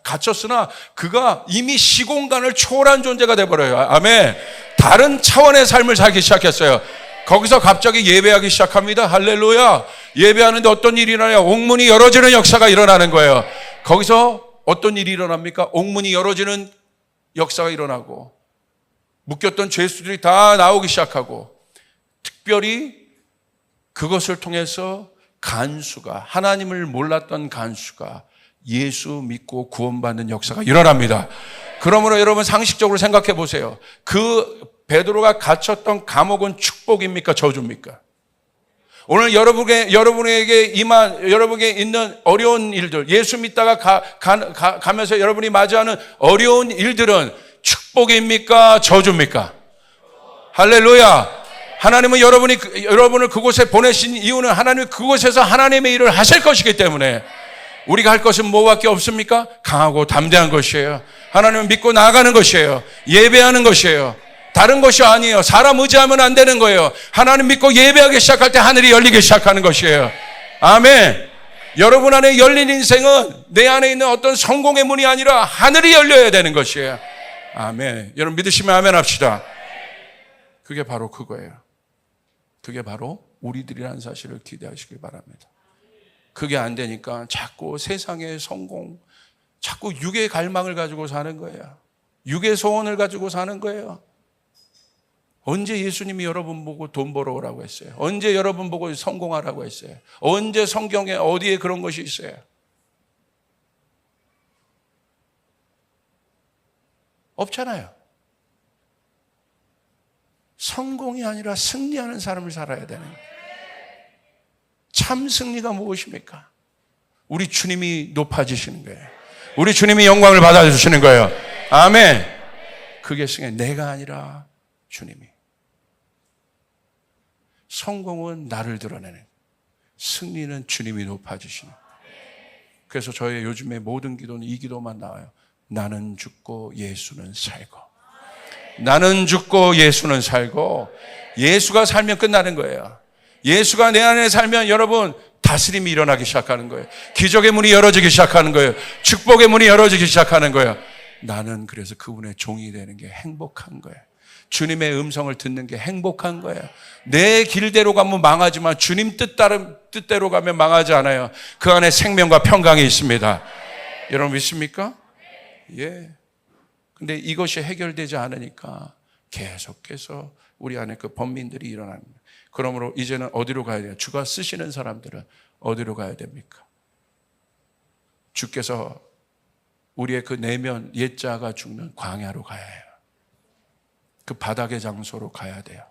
갇혔으나 그가 이미 시공간을 초월한 존재가 돼버려요. 아멘. 다른 차원의 삶을 살기 시작했어요. 거기서 갑자기 예배하기 시작합니다. 할렐루야. 예배하는데 어떤 일이 일어나요? 옥문이 열어지는 역사가 일어나는 거예요. 거기서 어떤 일이 일어납니까? 옥문이 열어지는 역사가 일어나고 묶였던 죄수들이 다 나오기 시작하고, 특별히 그것을 통해서 간수가, 하나님을 몰랐던 간수가 예수 믿고 구원받는 역사가 일어납니다. 그러므로 여러분 상식적으로 생각해 보세요. 그 베드로가 갇혔던 감옥은 축복입니까? 저주입니까? 오늘 여러분에게 있는 어려운 일들, 예수 믿다가 가면서 여러분이 맞이하는 어려운 일들은 축복입니까? 저주입니까? 할렐루야. 하나님은 여러분을 그곳에 보내신 이유는 하나님이 그곳에서 하나님의 일을 하실 것이기 때문에, 우리가 할 것은 뭐밖에 없습니까? 강하고 담대한 것이에요. 하나님을 믿고 나아가는 것이에요. 예배하는 것이에요. 다른 것이 아니에요. 사람 의지하면 안 되는 거예요. 하나님 믿고 예배하기 시작할 때 하늘이 열리기 시작하는 것이에요. 아멘. 여러분 안에 열린 인생은 내 안에 있는 어떤 성공의 문이 아니라 하늘이 열려야 되는 것이에요. 아멘. 여러분 믿으시면 아멘 합시다. 그게 바로 그거예요. 그게 바로 우리들이라는 사실을 기대하시길 바랍니다. 그게 안 되니까 자꾸 세상의 성공, 자꾸 육의 갈망을 가지고 사는 거예요. 육의 소원을 가지고 사는 거예요. 언제 예수님이 여러분 보고 돈 벌어오라고 했어요? 언제 여러분 보고 성공하라고 했어요? 언제 성경에 어디에 그런 것이 있어요? 없잖아요. 성공이 아니라 승리하는 삶을 살아야 되는 거예요. 참 승리가 무엇입니까? 우리 주님이 높아지시는 거예요. 우리 주님이 영광을 받아주시는 거예요. 아멘. 그게 승리. 내가 아니라 주님이. 성공은 나를 드러내는, 승리는 주님이 높아지시는. 그래서 저의 요즘에 모든 기도는 이 기도만 나와요. 나는 죽고 예수는 살고. 나는 죽고 예수는 살고. 예수가 살면 끝나는 거예요. 예수가 내 안에 살면 여러분 다스림이 일어나기 시작하는 거예요. 기적의 문이 열어지기 시작하는 거예요. 축복의 문이 열어지기 시작하는 거예요. 나는 그래서 그분의 종이 되는 게 행복한 거예요. 주님의 음성을 듣는 게 행복한 거예요. 내 길대로 가면 망하지만 주님 뜻대로 가면 망하지 않아요. 그 안에 생명과 평강이 있습니다. 여러분 믿습니까? 예. 근데 이것이 해결되지 않으니까 계속해서 우리 안에 그 번민들이 일어납니다. 그러므로 이제는 어디로 가야 돼요? 주가 쓰시는 사람들은 어디로 가야 됩니까? 주께서 우리의 그 내면 옛자가 죽는 광야로 가야 해요. 그 바닥의 장소로 가야 돼요.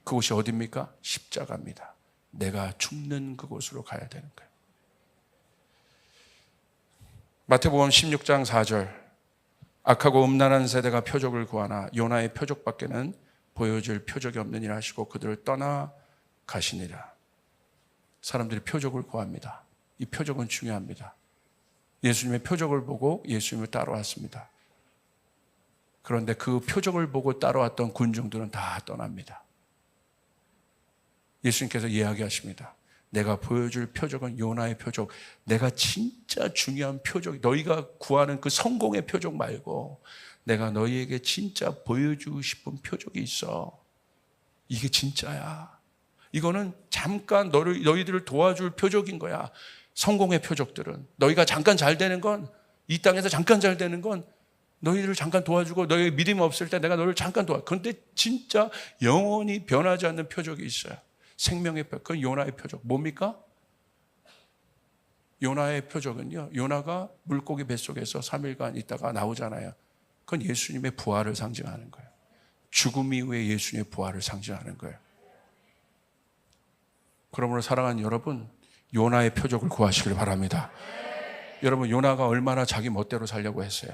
그곳이 어디입니까? 십자가입니다. 내가 죽는 그곳으로 가야 되는 거예요. 마태복음 16장 4절. 악하고 음란한 세대가 표적을 구하나 요나의 표적밖에는 보여줄 표적이 없느니라 하시고 그들을 떠나 가시니라. 사람들이 표적을 구합니다. 이 표적은 중요합니다. 예수님의 표적을 보고 예수님을 따라왔습니다. 그런데 그 표적을 보고 따라왔던 군중들은 다 떠납니다. 예수님께서 이야기하십니다. 내가 보여줄 표적은 요나의 표적. 내가 진짜 중요한 표적, 너희가 구하는 그 성공의 표적 말고 내가 너희에게 진짜 보여주고 싶은 표적이 있어. 이게 진짜야. 이거는 잠깐 너희들을 도와줄 표적인 거야. 성공의 표적들은 너희가 잠깐 잘 되는 건, 이 땅에서 잠깐 잘 되는 건 너희들을 잠깐 도와주고 너희 믿음이 없을 때 내가 너를 잠깐 도와. 그런데 진짜 영원히 변하지 않는 표적이 있어요. 생명의 표적, 그건 요나의 표적. 뭡니까? 요나의 표적은요, 요나가 물고기 뱃속에서 3일간 있다가 나오잖아요. 그건 예수님의 부활을 상징하는 거예요. 죽음 이후에 예수님의 부활을 상징하는 거예요. 그러므로 사랑하는 여러분, 요나의 표적을 구하시길 바랍니다. 여러분, 요나가 얼마나 자기 멋대로 살려고 했어요.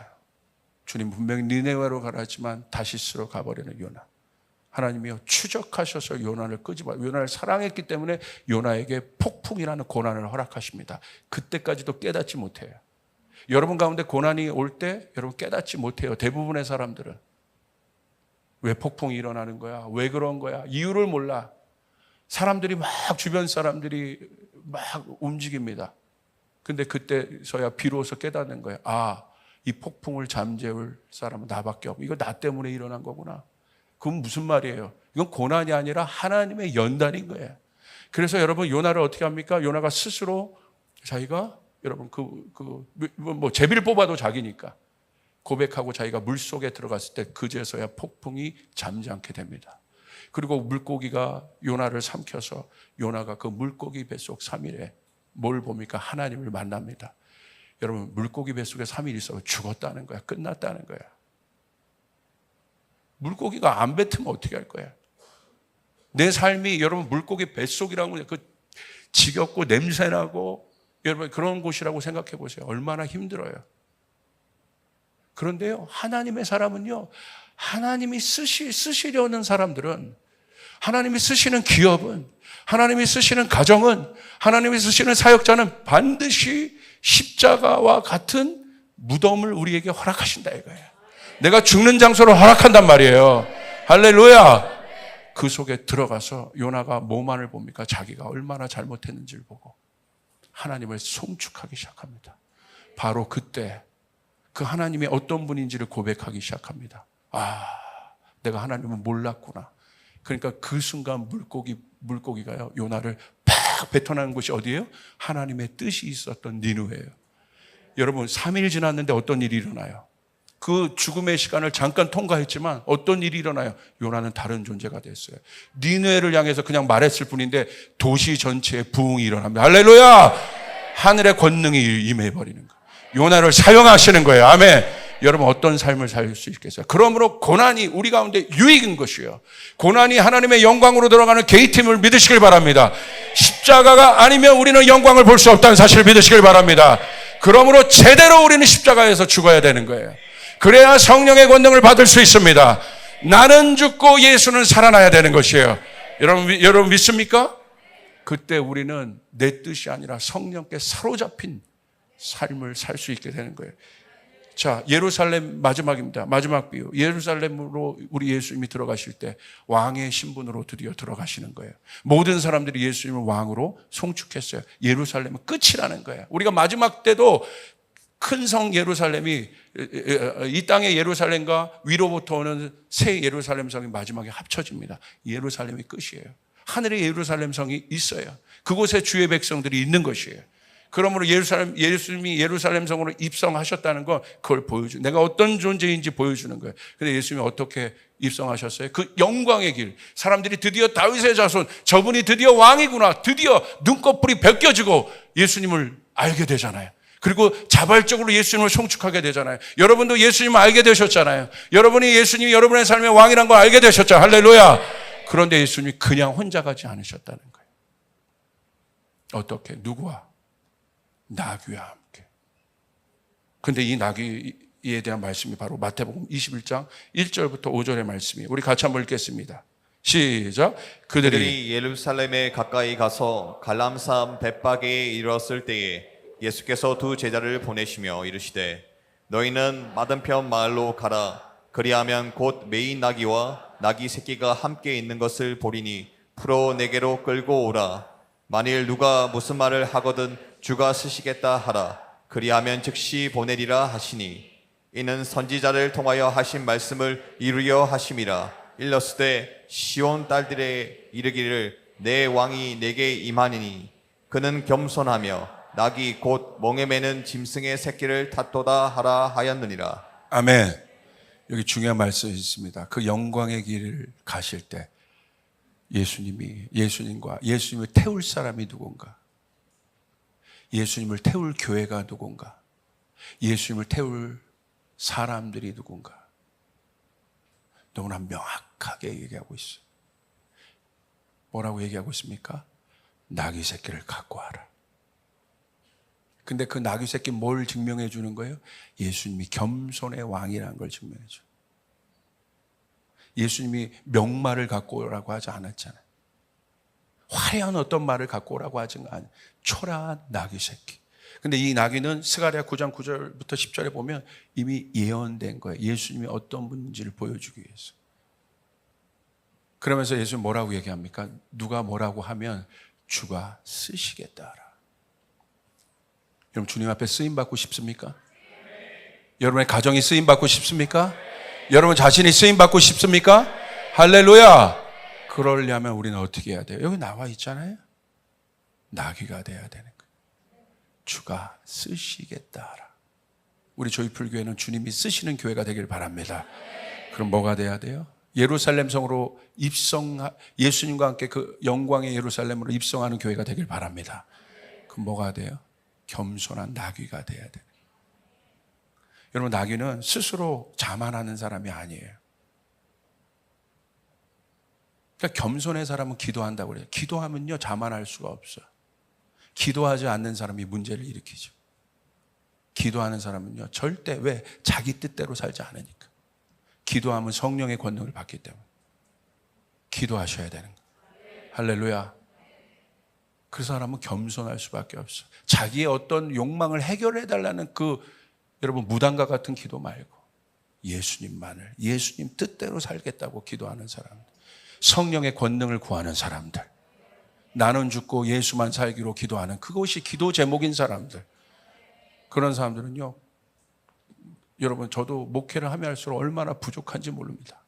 주님 분명히 니네웨로 가라 했지만 다시스로 가버리는 요나. 하나님이요, 추적하셔서 요나를 끄집어, 요나를 사랑했기 때문에 요나에게 폭풍이라는 고난을 허락하십니다. 그때까지도 깨닫지 못해요. 여러분 가운데 고난이 올 때 여러분 깨닫지 못해요. 대부분의 사람들은. 왜 폭풍이 일어나는 거야? 왜 그런 거야? 이유를 몰라. 사람들이 막, 주변 사람들이 막 움직입니다. 근데 그때서야 비로소 깨닫는 거예요. 아, 이 폭풍을 잠재울 사람은 나밖에 없고, 이거 나 때문에 일어난 거구나. 그건 무슨 말이에요? 이건 고난이 아니라 하나님의 연단인 거예요. 그래서 여러분, 요나를 어떻게 합니까? 요나가 스스로 자기가, 여러분, 제비를 뽑아도 자기니까 고백하고 자기가 물 속에 들어갔을 때 그제서야 폭풍이 잠잠게 됩니다. 그리고 물고기가 요나를 삼켜서 요나가 그 물고기 뱃속 3일에 뭘 봅니까? 하나님을 만납니다. 여러분, 물고기 뱃속에 3일 있어 죽었다는 거야. 끝났다는 거야. 물고기가 안 뱉으면 어떻게 할 거야? 내 삶이, 여러분, 물고기 뱃속이라고 그 지겹고 냄새나고, 여러분, 그런 곳이라고 생각해 보세요. 얼마나 힘들어요. 그런데요, 하나님의 사람은요, 하나님이 쓰시려는 사람들은, 하나님이 쓰시는 기업은, 하나님이 쓰시는 가정은, 하나님이 쓰시는 사역자는 반드시 십자가와 같은 무덤을 우리에게 허락하신다 이거예요. 내가 죽는 장소를 허락한단 말이에요. 할렐루야. 그 속에 들어가서 요나가 뭐만을 봅니까? 자기가 얼마나 잘못했는지를 보고 하나님을 송축하기 시작합니다. 바로 그때 그 하나님이 어떤 분인지를 고백하기 시작합니다. 아, 내가 하나님을 몰랐구나. 그러니까 그 순간 물고기가요, 요나를 팍 뱉어나는 곳이 어디예요? 하나님의 뜻이 있었던 니느웨예요. 여러분, 3일 지났는데 어떤 일이 일어나요? 그 죽음의 시간을 잠깐 통과했지만 어떤 일이 일어나요? 요나는 다른 존재가 됐어요. 니느웨를 향해서 그냥 말했을 뿐인데 도시 전체에 부흥이 일어납니다. 할렐루야! 하늘의 권능이 임해버리는 거예요. 요나를 사용하시는 거예요. 아멘. 여러분, 어떤 삶을 살 수 있겠어요? 그러므로 고난이 우리 가운데 유익인 것이에요. 고난이 하나님의 영광으로 들어가는 게이트임을 믿으시길 바랍니다. 십자가가 아니면 우리는 영광을 볼 수 없다는 사실을 믿으시길 바랍니다. 그러므로 제대로 우리는 십자가에서 죽어야 되는 거예요. 그래야 성령의 권능을 받을 수 있습니다. 나는 죽고 예수는 살아나야 되는 것이에요. 여러분 믿습니까? 그때 우리는 내 뜻이 아니라 성령께 사로잡힌 삶을 살 수 있게 되는 거예요. 자, 예루살렘 마지막입니다. 마지막 비유. 예루살렘으로 우리 예수님이 들어가실 때 왕의 신분으로 드디어 들어가시는 거예요. 모든 사람들이 예수님을 왕으로 송축했어요. 예루살렘은 끝이라는 거예요. 우리가 마지막 때도 큰 성 예루살렘이, 이 땅의 예루살렘과 위로부터 오는 새 예루살렘 성이 마지막에 합쳐집니다. 예루살렘이 끝이에요. 하늘의 예루살렘 성이 있어요. 그곳에 주의 백성들이 있는 것이에요. 그러므로 예수님이 예루살렘 성으로 입성하셨다는 건 그걸 보여주는, 내가 어떤 존재인지 보여주는 거예요. 근데 예수님이 어떻게 입성하셨어요? 그 영광의 길. 사람들이 드디어 다윗의 자손, 저분이 드디어 왕이구나. 드디어 눈꺼풀이 벗겨지고 예수님을 알게 되잖아요. 그리고 자발적으로 예수님을 송축하게 되잖아요. 여러분도 예수님을 알게 되셨잖아요. 여러분이 예수님이 여러분의 삶의 왕이라는 걸 알게 되셨잖아요. 할렐루야. 그런데 예수님이 그냥 혼자 가지 않으셨다는 거예요. 어떻게? 누구와? 나귀와 함께. 근데 이 나귀에 대한 말씀이 바로 마태복음 21장 1절부터 5절의 말씀이에요. 우리 같이 한번 읽겠습니다. 시작. 그들이 예루살렘에 가까이 가서 갈람산 벳바게에 이르렀을 때에 예수께서 두 제자를 보내시며 이르시되 너희는 맞은편 마을로 가라. 그리하면 곧 매인 나귀와 나귀 새끼가 함께 있는 것을 보리니 풀어 내게로 끌고 오라. 만일 누가 무슨 말을 하거든 주가 쓰시겠다 하라. 그리하면 즉시 보내리라 하시니 이는 선지자를 통하여 하신 말씀을 이루려 하심이라. 일렀으되 시온 딸들의 이르기를 내 왕이 내게 임하니니 그는 겸손하며 낙이 곧 멍에 매는 짐승의 새끼를 탓도다 하라 하였느니라. 아멘. 여기 중요한 말씀이 있습니다. 그 영광의 길을 가실 때 예수님과 예수님을 태울 사람이 누군가, 예수님을 태울 교회가 누군가, 예수님을 태울 사람들이 누군가 너무나 명확하게 얘기하고 있어요. 뭐라고 얘기하고 있습니까? 나귀 새끼를 갖고 와라. 근데 그 나귀 새끼 뭘 증명해 주는 거예요? 예수님이 겸손의 왕이라는 걸 증명해 줘요. 예수님이 명말을 갖고 오라고 하지 않았잖아요. 화려한 어떤 말을 갖고 오라고 하지 않아요. 초라한 나귀 새끼. 근데 이 나귀는 스가랴 9장 9절부터 10절에 보면 이미 예언된 거예요. 예수님이 어떤 분인지를 보여주기 위해서. 그러면서 예수님 뭐라고 얘기합니까? 누가 뭐라고 하면 주가 쓰시겠다라. 여러분 주님 앞에 쓰임받고 싶습니까? 여러분의 가정이 쓰임받고 싶습니까? 여러분 자신이 쓰임받고 싶습니까? 할렐루야! 그러려면 우리는 어떻게 해야 돼요? 여기 나와 있잖아요. 나귀가 돼야 되는 거예요. 주가 쓰시겠다라. 우리 조이풀교회는 주님이 쓰시는 교회가 되길 바랍니다. 그럼 뭐가 돼야 돼요? 예루살렘 성으로 예수님과 함께 그 영광의 예루살렘으로 입성하는 교회가 되길 바랍니다. 그럼 뭐가 돼요? 겸손한 나귀가 돼야 돼요. 여러분 나귀는 스스로 자만하는 사람이 아니에요. 그러니까 겸손한 사람은 기도한다고 그래요. 기도하면요 자만할 수가 없어요. 기도하지 않는 사람이 문제를 일으키죠. 기도하는 사람은요 절대 왜? 자기 뜻대로 살지 않으니까. 기도하면 성령의 권능을 받기 때문에 기도하셔야 되는 거예요. 할렐루야. 그 사람은 겸손할 수밖에 없어. 자기의 어떤 욕망을 해결해 달라는 여러분 무당과 같은 기도 말고 예수님만을, 예수님 뜻대로 살겠다고 기도하는 사람들, 성령의 권능을 구하는 사람들, 나는 죽고 예수만 살기로 기도하는 그것이 기도 제목인 사람들, 그런 사람들은요 여러분 저도 목회를 하면 할수록 얼마나 부족한지 모릅니다.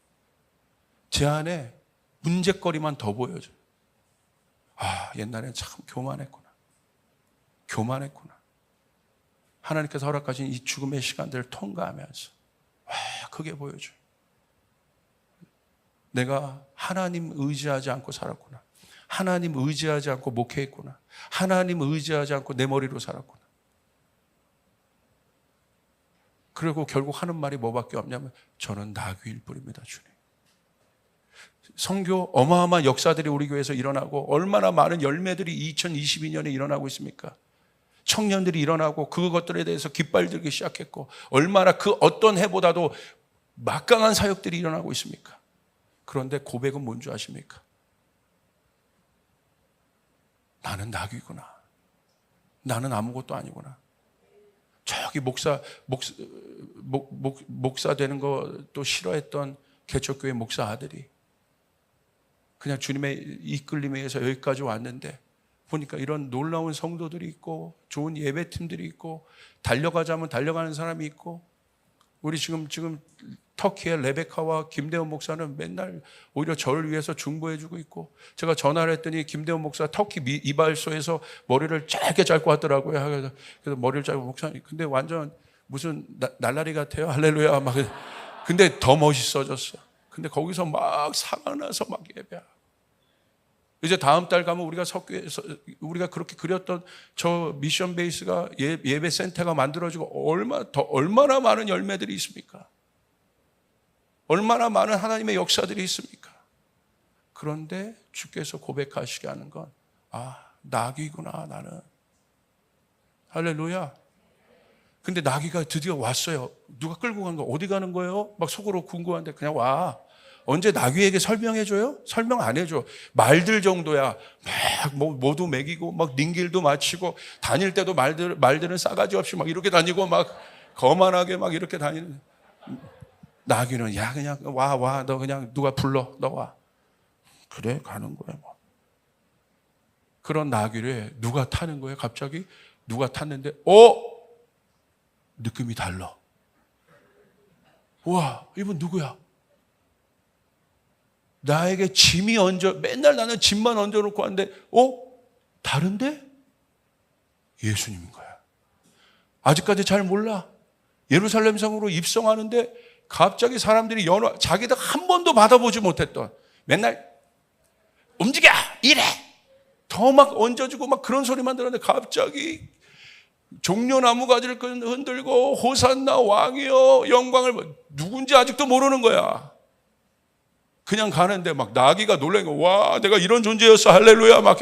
제 안에 문제거리만 더 보여져요. 옛날엔 참 교만했구나. 하나님께서 허락하신 이 죽음의 시간들을 통과하면서 그게 보여줘요. 내가 하나님 의지하지 않고 살았구나. 하나님 의지하지 않고 목회했구나. 하나님 의지하지 않고 내 머리로 살았구나. 그리고 결국 하는 말이 뭐밖에 없냐면 저는 나귀일 뿐입니다, 주님. 선교 어마어마한 역사들이 우리 교회에서 일어나고 얼마나 많은 열매들이 2022년에 일어나고 있습니까? 청년들이 일어나고 그것들에 대해서 깃발 들기 시작했고 얼마나 그 어떤 해보다도 막강한 사역들이 일어나고 있습니까? 그런데 고백은 뭔 줄 아십니까? 나는 나귀구나. 나는 아무것도 아니구나. 저기 목사 되는 것도 싫어했던 개척교회 목사 아들이 그냥 주님의 이끌림에 의해서 여기까지 왔는데 보니까 이런 놀라운 성도들이 있고 좋은 예배팀들이 있고 달려가자면 달려가는 사람이 있고 우리 지금 터키의 레베카와 김대원 목사는 맨날 오히려 저를 위해서 중보해주고 있고 제가 전화를 했더니 김대원 목사 터키 이발소에서 머리를 짧게 짧고 하더라고요. 그래서 머리를 짧고 목사님 근데 완전 무슨 날라리 같아요. 할렐루야 막 근데 더 멋있어졌어. 근데 거기서 막 사가 나서 막 예배하고 이제 다음 달 가면 우리가 석교에서 우리가 그렇게 그렸던 저 미션 베이스가 예배 센터가 만들어지고 얼마나 많은 열매들이 있습니까? 얼마나 많은 하나님의 역사들이 있습니까? 그런데 주께서 고백하시게 하는 건 나귀구나 나는. 할렐루야. 근데 나귀가 드디어 왔어요. 누가 끌고 간 거 어디 가는 거예요? 막 속으로 궁금한데 그냥 와. 언제 나귀에게 설명해줘요? 설명 안 해줘. 말들 정도야. 막 모두 먹이고 막 닝길도 마치고 다닐 때도 말들은 싸가지 없이 막 이렇게 다니고 막 거만하게 막 이렇게 다니는. 나귀는 야 그냥 와 너 그냥 누가 불러 너 와. 그래 가는 거야 뭐. 그런 나귀를 누가 타는 거예요? 갑자기 누가 탔는데 느낌이 달라. 와 이분 누구야? 나에게 짐이 맨날 나는 짐만 얹어놓고 왔는데 다른데? 예수님인 거야. 아직까지 잘 몰라. 예루살렘 성으로 입성하는데 갑자기 사람들이 자기들 한 번도 받아보지 못했던 맨날 움직여 이래 더 막 얹어주고 막 그런 소리만 들었는데 갑자기 종려나무 가지를 흔들고 호산나 왕이여 영광을 누군지 아직도 모르는 거야. 그냥 가는데 막 나귀가 놀란 거. 와 내가 이런 존재였어 할렐루야 막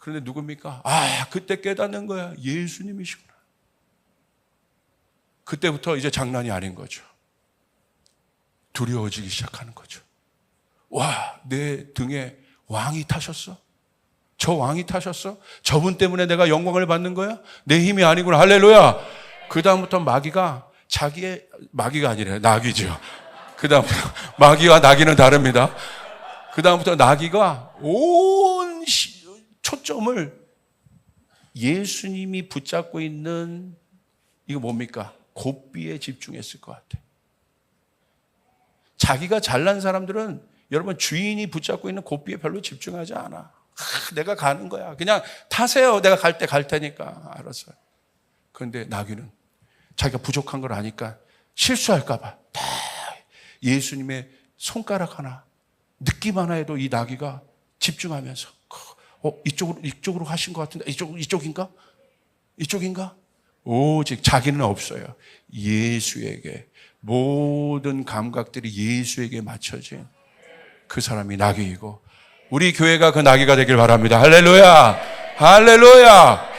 그런데 누굽니까? 아, 그때 깨닫는 거야. 예수님이시구나. 그때부터 이제 장난이 아닌 거죠. 두려워지기 시작하는 거죠. 와, 내 등에 왕이 타셨어? 저 왕이 타셨어? 저분 때문에 내가 영광을 받는 거야? 내 힘이 아니구나. 할렐루야. 그 다음부터 마귀가 자기의, 마귀가 아니라 나귀죠. 그 다음부터 마귀와 나귀는 다릅니다. 그 다음부터 나귀가 온 초점을 예수님이 붙잡고 있는 이거 뭡니까? 곱비에 집중했을 것 같아. 자기가 잘난 사람들은 여러분 주인이 붙잡고 있는 곱비에 별로 집중하지 않아. 내가 가는 거야. 그냥 타세요. 내가 갈 때 갈 테니까. 알았어요. 그런데 나귀는 자기가 부족한 걸 아니까 실수할까 봐 다 예수님의 손가락 하나, 느낌 하나에도 이 나귀가 집중하면서 이쪽으로 하신 것 같은데 이쪽인가? 이쪽인가? 오직 자기는 없어요. 예수에게 모든 감각들이 예수에게 맞춰진 그 사람이 나귀이고 우리 교회가 그 나귀가 되길 바랍니다. 할렐루야. 할렐루야.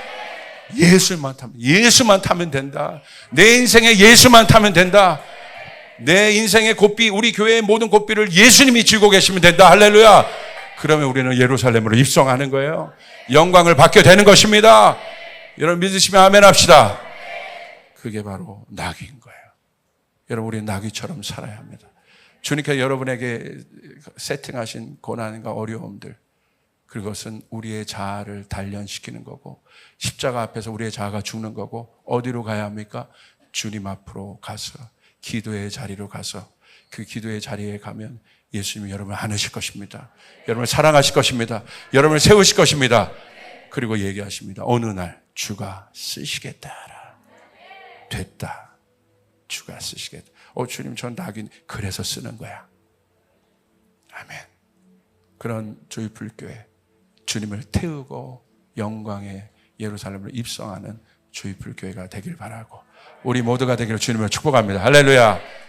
예수만 타면 된다. 내 인생에 예수만 타면 된다. 내 인생의 곱비, 우리 교회의 모든 곱비를 예수님이 쥐고 계시면 된다. 할렐루야. 그러면 우리는 예루살렘으로 입성하는 거예요. 영광을 받게 되는 것입니다. 여러분 믿으시면 아멘 합시다. 그게 바로 나귀인 거예요. 여러분 우리는 나귀처럼 살아야 합니다. 주님께서 여러분에게 세팅하신 고난과 어려움들, 그것은 우리의 자아를 단련시키는 거고 십자가 앞에서 우리의 자아가 죽는 거고 어디로 가야 합니까? 주님 앞으로 가서 기도의 자리로 가서 그 기도의 자리에 가면 예수님이 여러분을 안으실 것입니다. 여러분을 사랑하실 것입니다. 여러분을 세우실 것입니다. 그리고 얘기하십니다. 어느 날 주가 쓰시겠다. 됐다. 주가 쓰시겠다. 주님 전 나긴 그래서 쓰는 거야. 아멘. 그런 주의풀교회, 주님을 태우고 영광의 예루살렘으로 입성하는 주의풀교회가 되길 바라고 우리 모두가 되기를 주님을 축복합니다. 할렐루야.